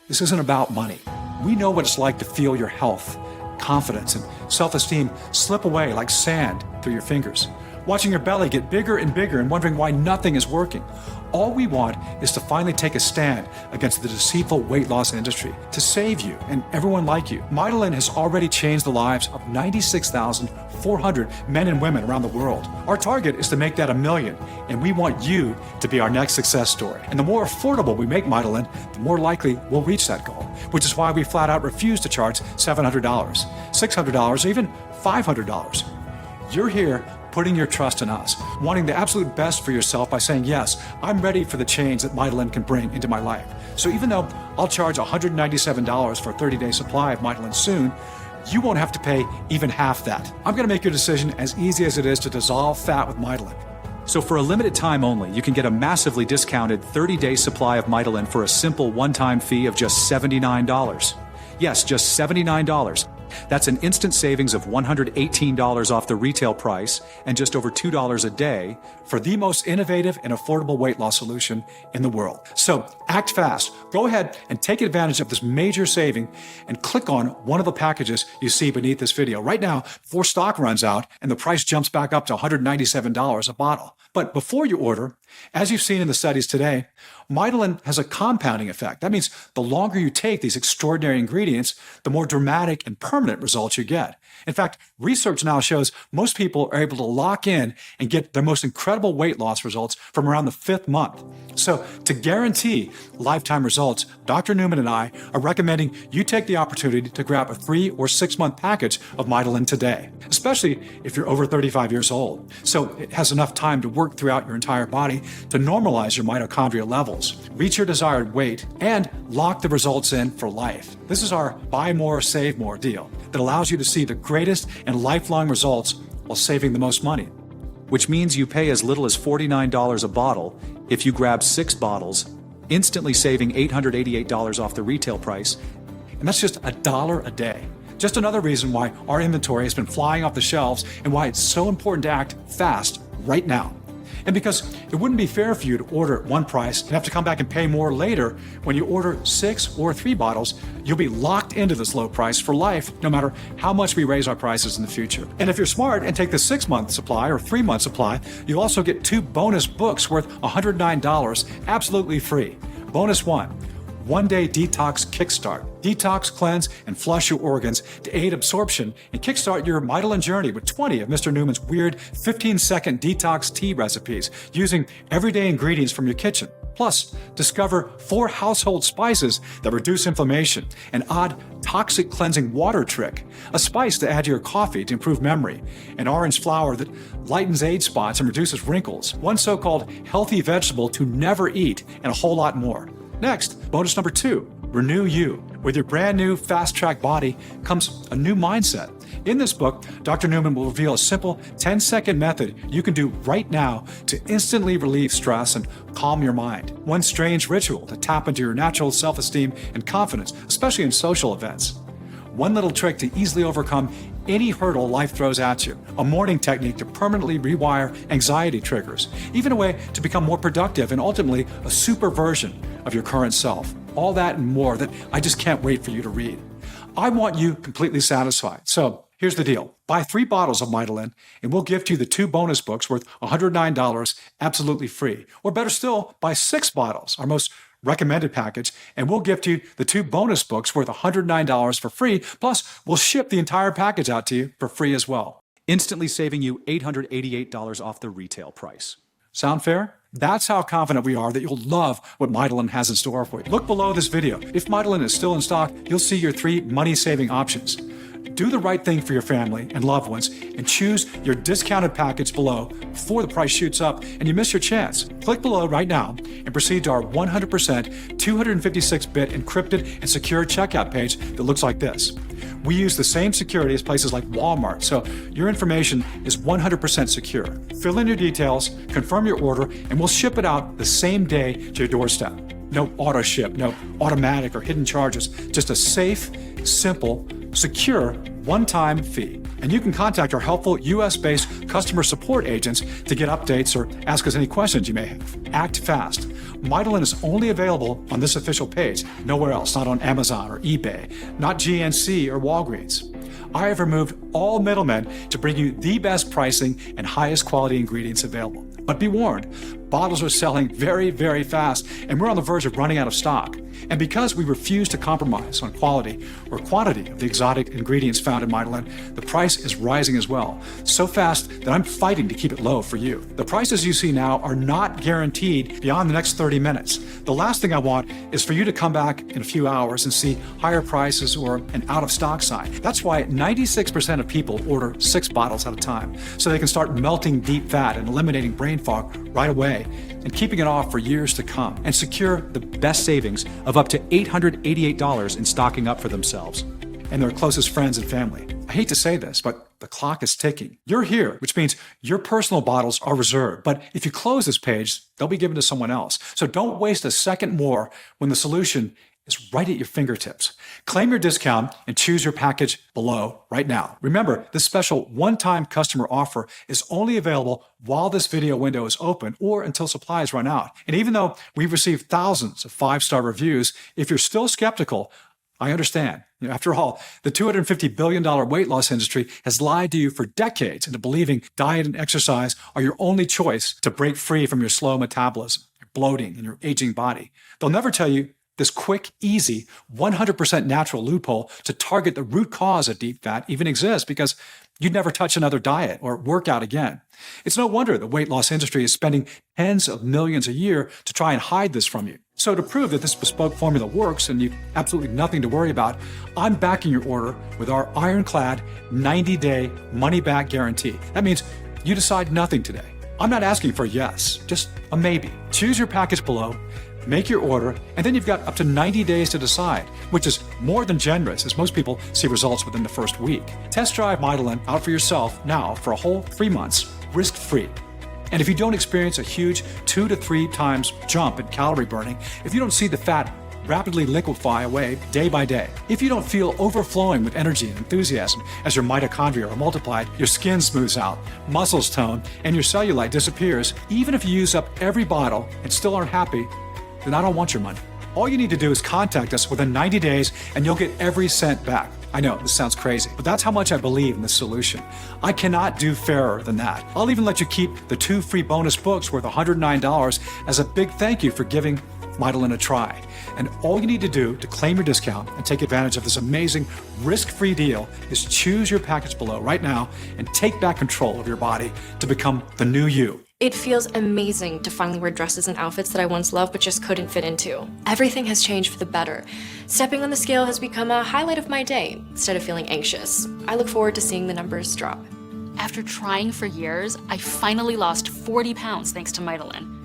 [SPEAKER 1] this isn't about money. We know what it's like to feel your health, confidence, and self-esteem slip away like sand through your fingers, watching your belly get bigger and bigger and wondering why nothing is working. All we want is to finally take a stand against the deceitful weight loss industry, to save you and everyone like you. MITOLYN has already changed the lives of 96,400 men and women around the world. Our target is to make that 1 million, and we want you to be our next success story. And the more affordable we make MITOLYN, the more likely we'll reach that goal, which is why we flat out refuse to charge $700, $600, or even $500. You're here putting your trust in us, wanting the absolute best for yourself by saying, yes, I'm ready for the change that MITOLYN can bring into my life. So even though I'll charge $197 for a 30-day supply of MITOLYN soon, you won't have to pay even half that. I'm going to make your decision as easy as it is to dissolve fat with MITOLYN. So for a limited time only, you can get a massively discounted 30-day supply of MITOLYN for a simple one-time fee of just $79. Yes, just $79. That's an instant savings of $118 off the retail price and just over $2 a day for the most innovative and affordable weight loss solution in the world. So act fast. Go ahead and take advantage of this major saving and click on one of the packages you see beneath this video. Right now, before stock runs out and the price jumps back up to $197 a bottle. But before you order, as you've seen in the studies today, MITOLYN has a compounding effect. That means the longer you take these extraordinary ingredients, the more dramatic and permanent results you get. In fact, research now shows most people are able to lock in and get their most incredible weight loss results from around the 5th month. So to guarantee lifetime results, Dr. Newman and I are recommending you take the opportunity to grab a 3 or 6 month package of MITOLYN today, especially if you're over 35 years old. So it has enough time to work throughout your entire body to normalize your mitochondria levels, reach your desired weight, and lock the results in for life. This is our buy more, save more deal that allows you to see the greatest and lifelong results while saving the most money. Which means you pay as little as $49 a bottle if you grab 6 bottles, instantly saving $888 off the retail price. And that's just $1 a day. Just another reason why our inventory has been flying off the shelves and why it's so important to act fast right now. And because it wouldn't be fair for you to order at one price and have to come back and pay more later. When you order 6 or 3 bottles, you'll be locked into this low price for life, no matter how much we raise our prices in the future. And if you're smart and take the 6-month supply or 3-month supply, you'll also get 2 bonus books worth $109 absolutely free. Bonus 1. 1-day detox kickstart. Detox, cleanse, and flush your organs to aid absorption and kickstart your MITOLYN journey with 20 of Mr. Newman's weird 15-second detox tea recipes using everyday ingredients from your kitchen. Plus, discover 4 household spices that reduce inflammation, an odd toxic cleansing water trick, a spice to add to your coffee to improve memory, an orange flower that lightens age spots and reduces wrinkles, one so-called healthy vegetable to never eat, and a whole lot more. Next, bonus number 2, Renew You. With your brand new fast-track body comes a new mindset. In this book, Dr. Newman will reveal a simple 10-second method you can do right now to instantly relieve stress and calm your mind. One strange ritual to tap into your natural self-esteem and confidence, especially in social events. One little trick to easily overcome any hurdle life throws at you. A morning technique to permanently rewire anxiety triggers. Even a way to become more productive and ultimately a super version of your current self. All that and more that I just can't wait for you to read. I want you completely satisfied. So here's the deal. Buy 3 bottles of MITOLYN and we'll gift you the 2 bonus books worth $109 absolutely free. Or better still, buy 6 bottles, our most recommended package, and we'll gift you the 2 bonus books worth $109 for free. Plus, we'll ship the entire package out to you for free as well, instantly saving you $888 off the retail price. Sound fair? That's how confident we are that you'll love what MITOLYN has in store for you. Look below this video. If MITOLYN is still in stock, you'll see your 3 money-saving options. Do the right thing for your family and loved ones and choose your discounted package below before the price shoots up and you miss your chance. Click below right now and proceed to our 100% 256-bit encrypted and secure checkout page that looks like this. We use the same security as places like Walmart, so your information is 100% secure. Fill in your details, confirm your order, and we'll ship it out the same day to your doorstep. No auto ship, no automatic or hidden charges, just a safe, simple, secure, one-time fee. And you can contact our helpful US-based customer support agents to get updates or ask us any questions you may have. Act fast. MITOLYN is only available on this official page, nowhere else, not on Amazon or eBay, not GNC or Walgreens. I have removed all middlemen to bring you the best pricing and highest quality ingredients available. But be warned, bottles are selling very, very fast, and we're on the verge of running out of stock. And because we refuse to compromise on quality or quantity of the exotic ingredients found in MITOLYN, the price is rising as well, so fast that I'm fighting to keep it low for you. The prices you see now are not guaranteed beyond the next 30 minutes. The last thing I want is for you to come back in a few hours and see higher prices or an out-of-stock sign. That's why 96% of people order 6 bottles at a time, so they can start melting deep fat and eliminating brain fog right away and keeping it off for years to come and secure the best savings of up to $888 in stocking up for themselves and their closest friends and family. I hate to say this, but the clock is ticking. You're here, which means your personal bottles are reserved. But if you close this page, they'll be given to someone else. So don't waste a second more when the solution is right at your fingertips. Claim your discount and choose your package below right now. Remember, this special one-time customer offer is only available while this video window is open or until supplies run out. And even though we've received thousands of 5-star reviews, if you're still skeptical, I understand. After all, the $250 billion weight loss industry has lied to you for decades into believing diet and exercise are your only choice to break free from your slow metabolism, your bloating, and your aging body. They'll never tell you this quick, easy, 100% natural loophole to target the root cause of deep fat even exists because you'd never touch another diet or workout again. It's no wonder the weight loss industry is spending tens of millions a year to try and hide this from you. So to prove that this bespoke formula works and you've absolutely nothing to worry about, I'm backing your order with our ironclad 90-day money-back guarantee. That means you decide nothing today. I'm not asking for a yes, just a maybe. Choose your package below, make your order, and then you've got up to 90 days to decide, which is more than generous as most people see results within the first week. Test drive MITOLYN out for yourself now for a whole 3 months, risk-free. And if you don't experience a huge 2 to 3 times jump in calorie burning, if you don't see the fat rapidly liquefy away day by day, if you don't feel overflowing with energy and enthusiasm as your mitochondria are multiplied, your skin smooths out, muscles tone, and your cellulite disappears, even if you use up every bottle and still aren't happy, then I don't want your money. All you need to do is contact us within 90 days and you'll get every cent back. I know, this sounds crazy, but that's how much I believe in this solution. I cannot do fairer than that. I'll even let you keep the 2 free bonus books worth $109 as a big thank you for giving MITOLYN a try. And all you need to do to claim your discount and take advantage of this amazing risk-free deal is choose your package below right now and take back control of your body to become the new you.
[SPEAKER 15] It feels amazing to finally wear dresses and outfits that I once loved but just couldn't fit into. Everything has changed for the better. Stepping on the scale has become a highlight of my day instead of feeling anxious. I look forward to seeing the numbers drop.
[SPEAKER 16] After trying for years, I finally lost 40 pounds thanks to MITOLYN.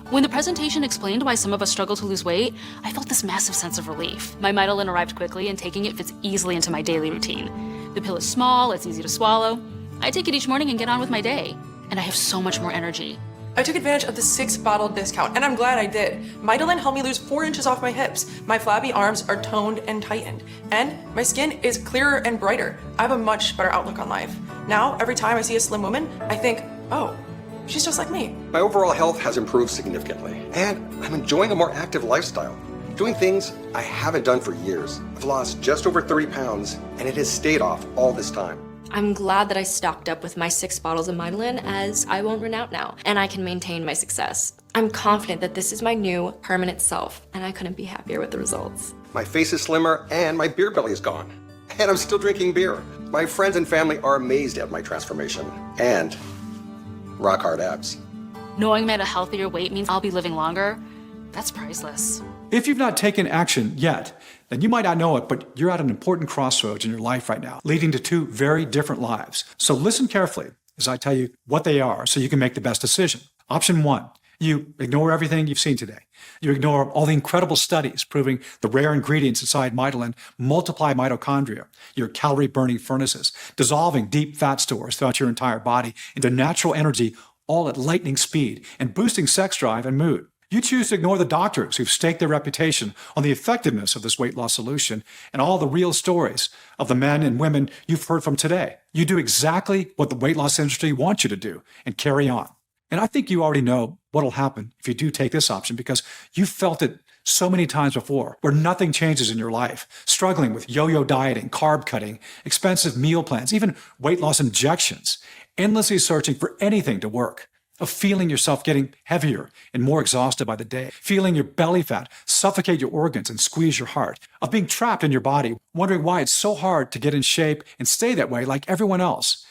[SPEAKER 16] When the presentation explained why some of us struggle to lose weight, I felt this massive sense of relief. My MITOLYN arrived quickly and taking it fits easily into my daily routine. The pill is small, it's easy to swallow. I take it each morning and get on with my day. And I have so much more energy.
[SPEAKER 17] I took advantage of the 6-bottle discount, and I'm glad I did. MITOLYN helped me lose 4 inches off my hips. My flabby arms are toned and tightened, and my skin is clearer and brighter. I have a much better outlook on life. Now, every time I see a slim woman, I think, oh, she's just like me.
[SPEAKER 18] My overall health has improved significantly, and I'm enjoying a more active lifestyle. Doing things I haven't done for years. I've lost just over 30 pounds, and it has stayed off all this time.
[SPEAKER 15] I'm glad that I stocked up with my 6 bottles of MITOLYN as I won't run out now, and I can maintain my success. I'm confident that this is my new permanent self, and I couldn't be happier with the results.
[SPEAKER 18] My face is slimmer, and my beer belly is gone. And I'm still drinking beer. My friends and family are amazed at my transformation, and rock hard abs.
[SPEAKER 16] Knowing I'm at a healthier weight means I'll be living longer. That's priceless.
[SPEAKER 1] If you've not taken action yet, then you might not know it, but you're at an important crossroads in your life right now, leading to 2 very different lives. So listen carefully as I tell you what they are so you can make the best decision. Option 1, you ignore everything you've seen today. You ignore all the incredible studies proving the rare ingredients inside MITOLYN multiply mitochondria, your calorie-burning furnaces, dissolving deep fat stores throughout your entire body into natural energy, all at lightning speed, and boosting sex drive and mood. You choose to ignore the doctors who've staked their reputation on the effectiveness of this weight loss solution and all the real stories of the men and women you've heard from today. You do exactly what the weight loss industry wants you to do and carry on. And I think you already know what'll happen if you do take this option because you've felt it so many times before where nothing changes in your life, struggling with yo-yo dieting, carb cutting, expensive meal plans, even weight loss injections, endlessly searching for anything to work. Of feeling yourself getting heavier and more exhausted by the day, feeling your belly fat suffocate your organs and squeeze your heart, of being trapped in your body, wondering why it's so hard to get in shape and stay that way like everyone else.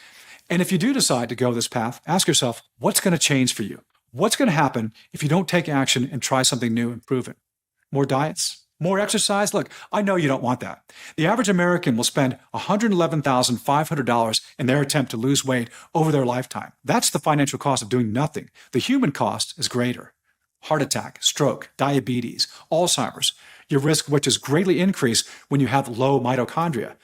[SPEAKER 1] And if you do decide to go this path, ask yourself, what's going to change for you? What's going to happen if you don't take action and try something new and prove it? More diets? More exercise? Look, I know you don't want that. The average American will spend $111,500 in their attempt to lose weight over their lifetime. That's the financial cost of doing nothing. The human cost is greater. Heart attack, stroke, diabetes, Alzheimer's, your risk of which is greatly increased when you have low mitochondria.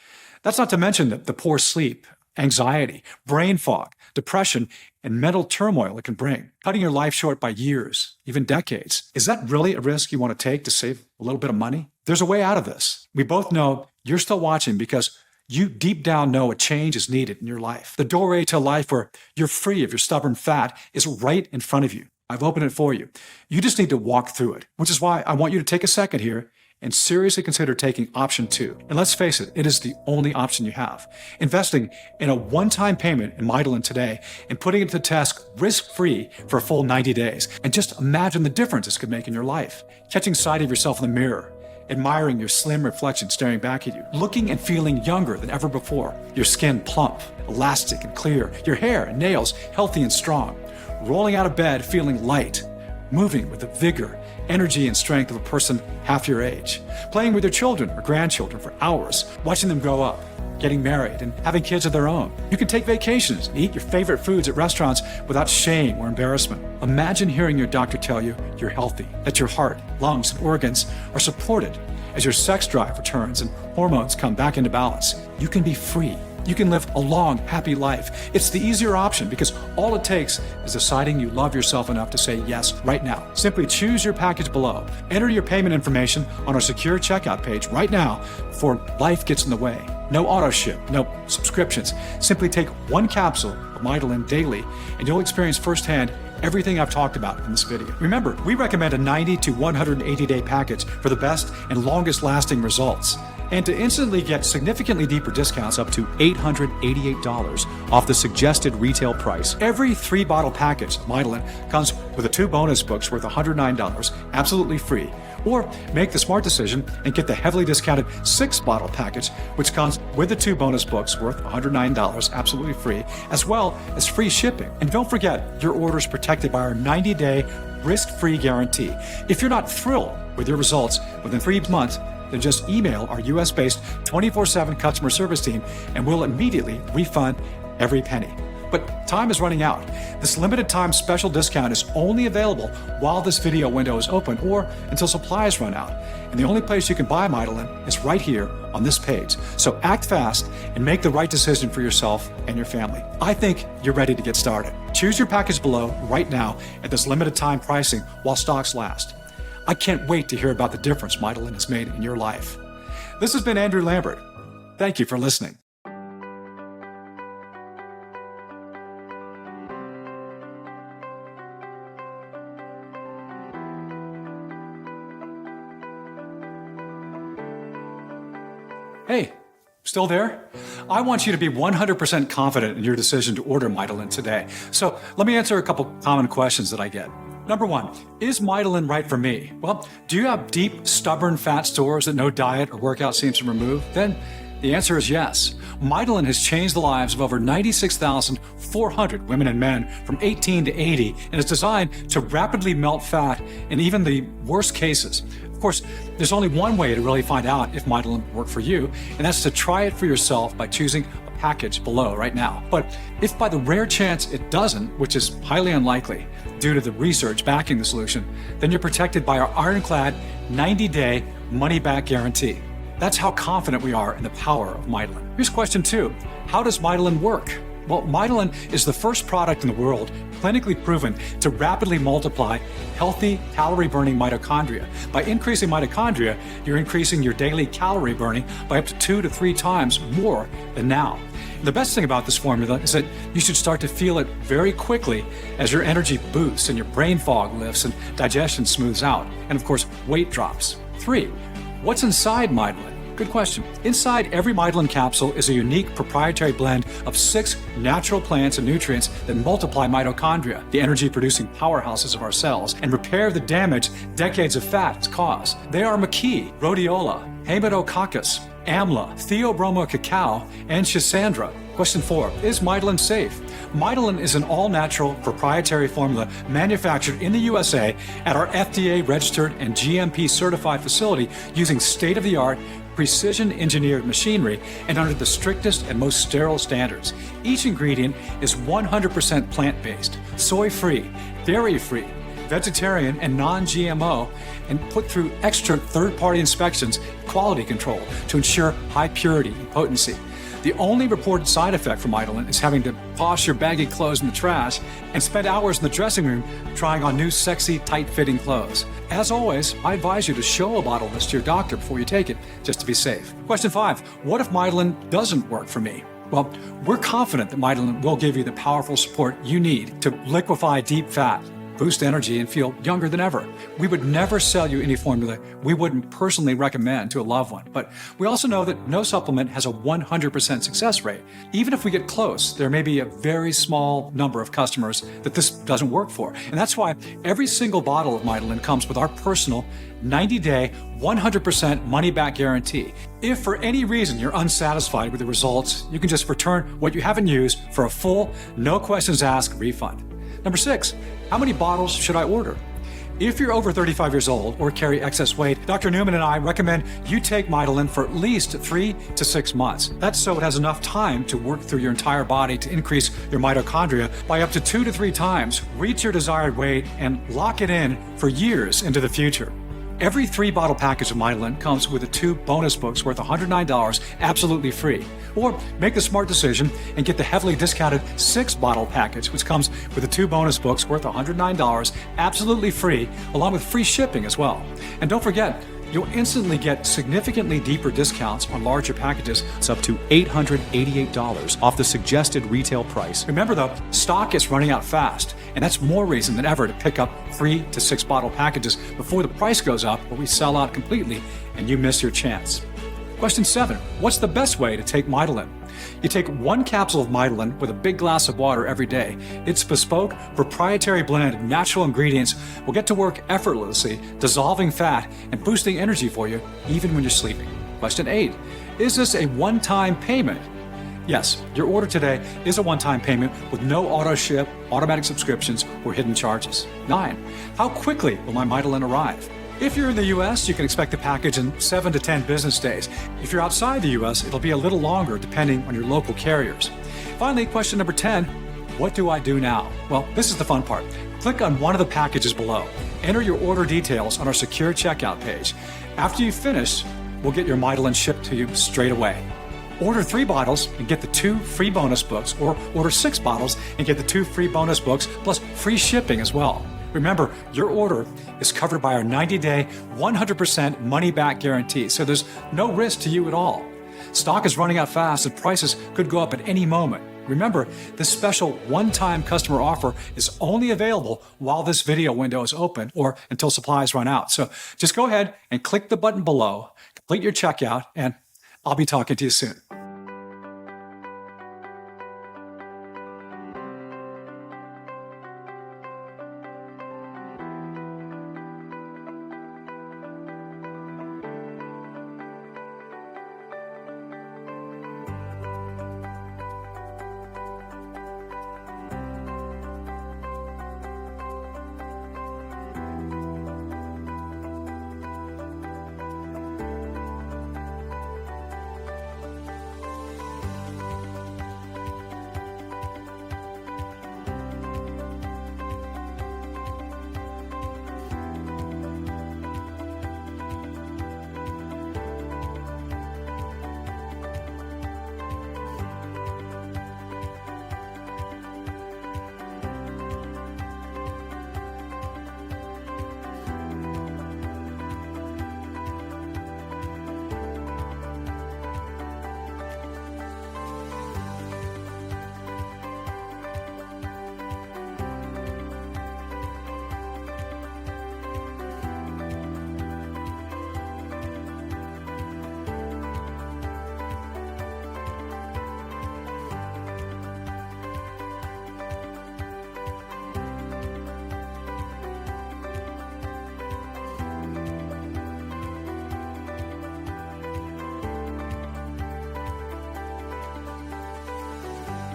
[SPEAKER 1] That's not to mention the poor sleep, anxiety, brain fog, depression, and mental turmoil it can bring, cutting your life short by years, even decades. Is that really a risk you want to take to save a little bit of money? There's a way out of this. We both know you're still watching because you deep down know a change is needed in your life. The doorway to a life where you're free of your stubborn fat is right in front of you. I've opened it for you. You just need to walk through it, which is why I want you to take a second here and seriously consider taking option 2. And let's face it, it is the only option you have. Investing in a one-time payment in MITOLYN today and putting it to test risk-free for a full 90 days. And just imagine the difference this could make in your life. Catching sight of yourself in the mirror, admiring your slim reflection staring back at you, looking and feeling younger than ever before, your skin plump, elastic and clear, your hair and nails healthy and strong, rolling out of bed feeling light, moving with the vigor, energy and strength of a person half your age, playing with your children or grandchildren for hours, watching them grow up, getting married and having kids of their own. You can take vacations and eat your favorite foods at restaurants without shame or embarrassment. Imagine hearing your doctor tell you you're healthy, that your heart, lungs, and organs are supported as your sex drive returns and hormones come back into balance. You can be free. You can live a long, happy life. It's the easier option because all it takes is deciding you love yourself enough to say yes right now. Simply choose your package below. Enter your payment information on our secure checkout page right now before life gets in the way. No auto ship, no subscriptions. Simply take one capsule of MITOLYN daily and you'll experience firsthand everything I've talked about in this video. Remember, we recommend a 90 to 180 day package for the best and longest lasting results. And to instantly get significantly deeper discounts up to $888 off the suggested retail price, every 3-bottle package of MITOLYN comes with 2 bonus books worth $109, absolutely free. Or make the smart decision and get the heavily discounted 6-bottle package, which comes with the 2 bonus books worth $109, absolutely free, as well as free shipping. And don't forget, your order is protected by our 90-day risk-free guarantee. If you're not thrilled with your results within 3 months, then just email our US-based 24/7 customer service team and we'll immediately refund every penny. But time is running out. This limited time special discount is only available while this video window is open or until supplies run out. And the only place you can buy MITOLYN is right here on this page. So act fast and make the right decision for yourself and your family. I think you're ready to get started. Choose your package below right now at this limited time pricing while stocks last. I can't wait to hear about the difference MITOLYN has made in your life. This has been Andrew Lambert. Thank you for listening. Hey, still there? I want you to be 100% confident in your decision to order MITOLYN today. So let me answer a couple common questions that I get. Number 1, is MITOLYN right for me? Well, do you have deep, stubborn fat stores that no diet or workout seems to remove? Then the answer is yes. MITOLYN has changed the lives of over 96,400 women and men from 18 to 80 and is designed to rapidly melt fat in even the worst cases. Of course, there's only one way to really find out if MITOLYN worked for you, and that's to try it for yourself by choosing a package below right now. But if by the rare chance it doesn't, which is highly unlikely due to the research backing the solution, then you're protected by our ironclad 90-day money-back guarantee. That's how confident we are in the power of MITOLYN. Here's question 2. How does MITOLYN work? Well, MITOLYN is the first product in the world clinically proven to rapidly multiply healthy calorie-burning mitochondria. By increasing mitochondria, you're increasing your daily calorie burning by up to 2 to 3 times more than now. The best thing about this formula is that you should start to feel it very quickly as your energy boosts and your brain fog lifts and digestion smooths out, and of course, weight drops. 3. What's inside MITOLYN? Good question. Inside every MITOLYN capsule is a unique proprietary blend of 6 natural plants and nutrients that multiply mitochondria, the energy-producing powerhouses of our cells, and repair the damage decades of fat has caused. They are maquis, rhodiola, hematococcus, amla, theobroma cacao, and schisandra. Question 4. Is MITOLYN safe? MITOLYN is an all-natural proprietary formula manufactured in the USA at our FDA-registered and GMP-certified facility using state-of-the-art precision-engineered machinery and under the strictest and most sterile standards. Each ingredient is 100% plant-based, soy-free, dairy-free, vegetarian, and non-GMO, and put through extra third-party inspections, quality control to ensure high purity and potency. The only reported side effect from MITOLYN is having to toss your baggy clothes in the trash and spend hours in the dressing room trying on new sexy, tight-fitting clothes. As always, I advise you to show a bottle list to your doctor before you take it, just to be safe. Question 5, what if MITOLYN doesn't work for me? Well, we're confident that MITOLYN will give you the powerful support you need to liquefy deep fat, boost energy, and feel younger than ever. We would never sell you any formula we wouldn't personally recommend to a loved one. But we also know that no supplement has a 100% success rate. Even if we get close, there may be a very small number of customers that this doesn't work for. And that's why every single bottle of MITOLYN comes with our personal 90-day, 100% money-back guarantee. If for any reason you're unsatisfied with the results, you can just return what you haven't used for a full, no questions asked refund. Number 6, how many bottles should I order? If you're over 35 years old or carry excess weight, Dr. Newman and I recommend you take MITOLYN for at least 3 to 6 months. That's so it has enough time to work through your entire body to increase your mitochondria by up to 2 to 3 times, reach your desired weight, and lock it in for years into the future. Every 3-bottle package of MITOLYN comes with 2 bonus books worth $109 absolutely free. Or make the smart decision and get the heavily discounted 6-bottle package, which comes with 2 bonus books worth $109 absolutely free, along with free shipping as well. And don't forget, you'll instantly get significantly deeper discounts on larger packages.
[SPEAKER 19] It's up to $888 off the suggested retail price.
[SPEAKER 1] Remember though, stock is running out fast, and that's more reason than ever to pick up 3 to 6 bottle packages before the price goes up or we sell out completely and you miss your chance. Question 7, what's the best way to take MITOLYN? You take 1 capsule of MITOLYN with a big glass of water every day. Its bespoke, proprietary blend of natural ingredients will get to work effortlessly, dissolving fat and boosting energy for you, even when you're sleeping. Question 8, is this a one-time payment? Yes, your order today is a one-time payment with no auto ship, automatic subscriptions, or hidden charges. 9, how quickly will my MITOLYN arrive? If you're in the US, you can expect the package in 7 to 10 business days. If you're outside the US, it'll be a little longer depending on your local carriers. Finally, question number 10, what do I do now? Well, this is the fun part. Click on one of the packages below. Enter your order details on our secure checkout page. After you finish, we'll get your MITOLYN shipped to you straight away. Order 3 bottles and get the 2 free bonus books, or order 6 bottles and get the 2 free bonus books plus free shipping as well. Remember, your order is covered by our 90-day, 100% money-back guarantee, so there's no risk to you at all. Stock is running out fast and prices could go up at any moment. Remember, this special one-time customer offer is only available while this video window is open or until supplies run out. So just go ahead and click the button below, complete your checkout, and I'll be talking to you soon.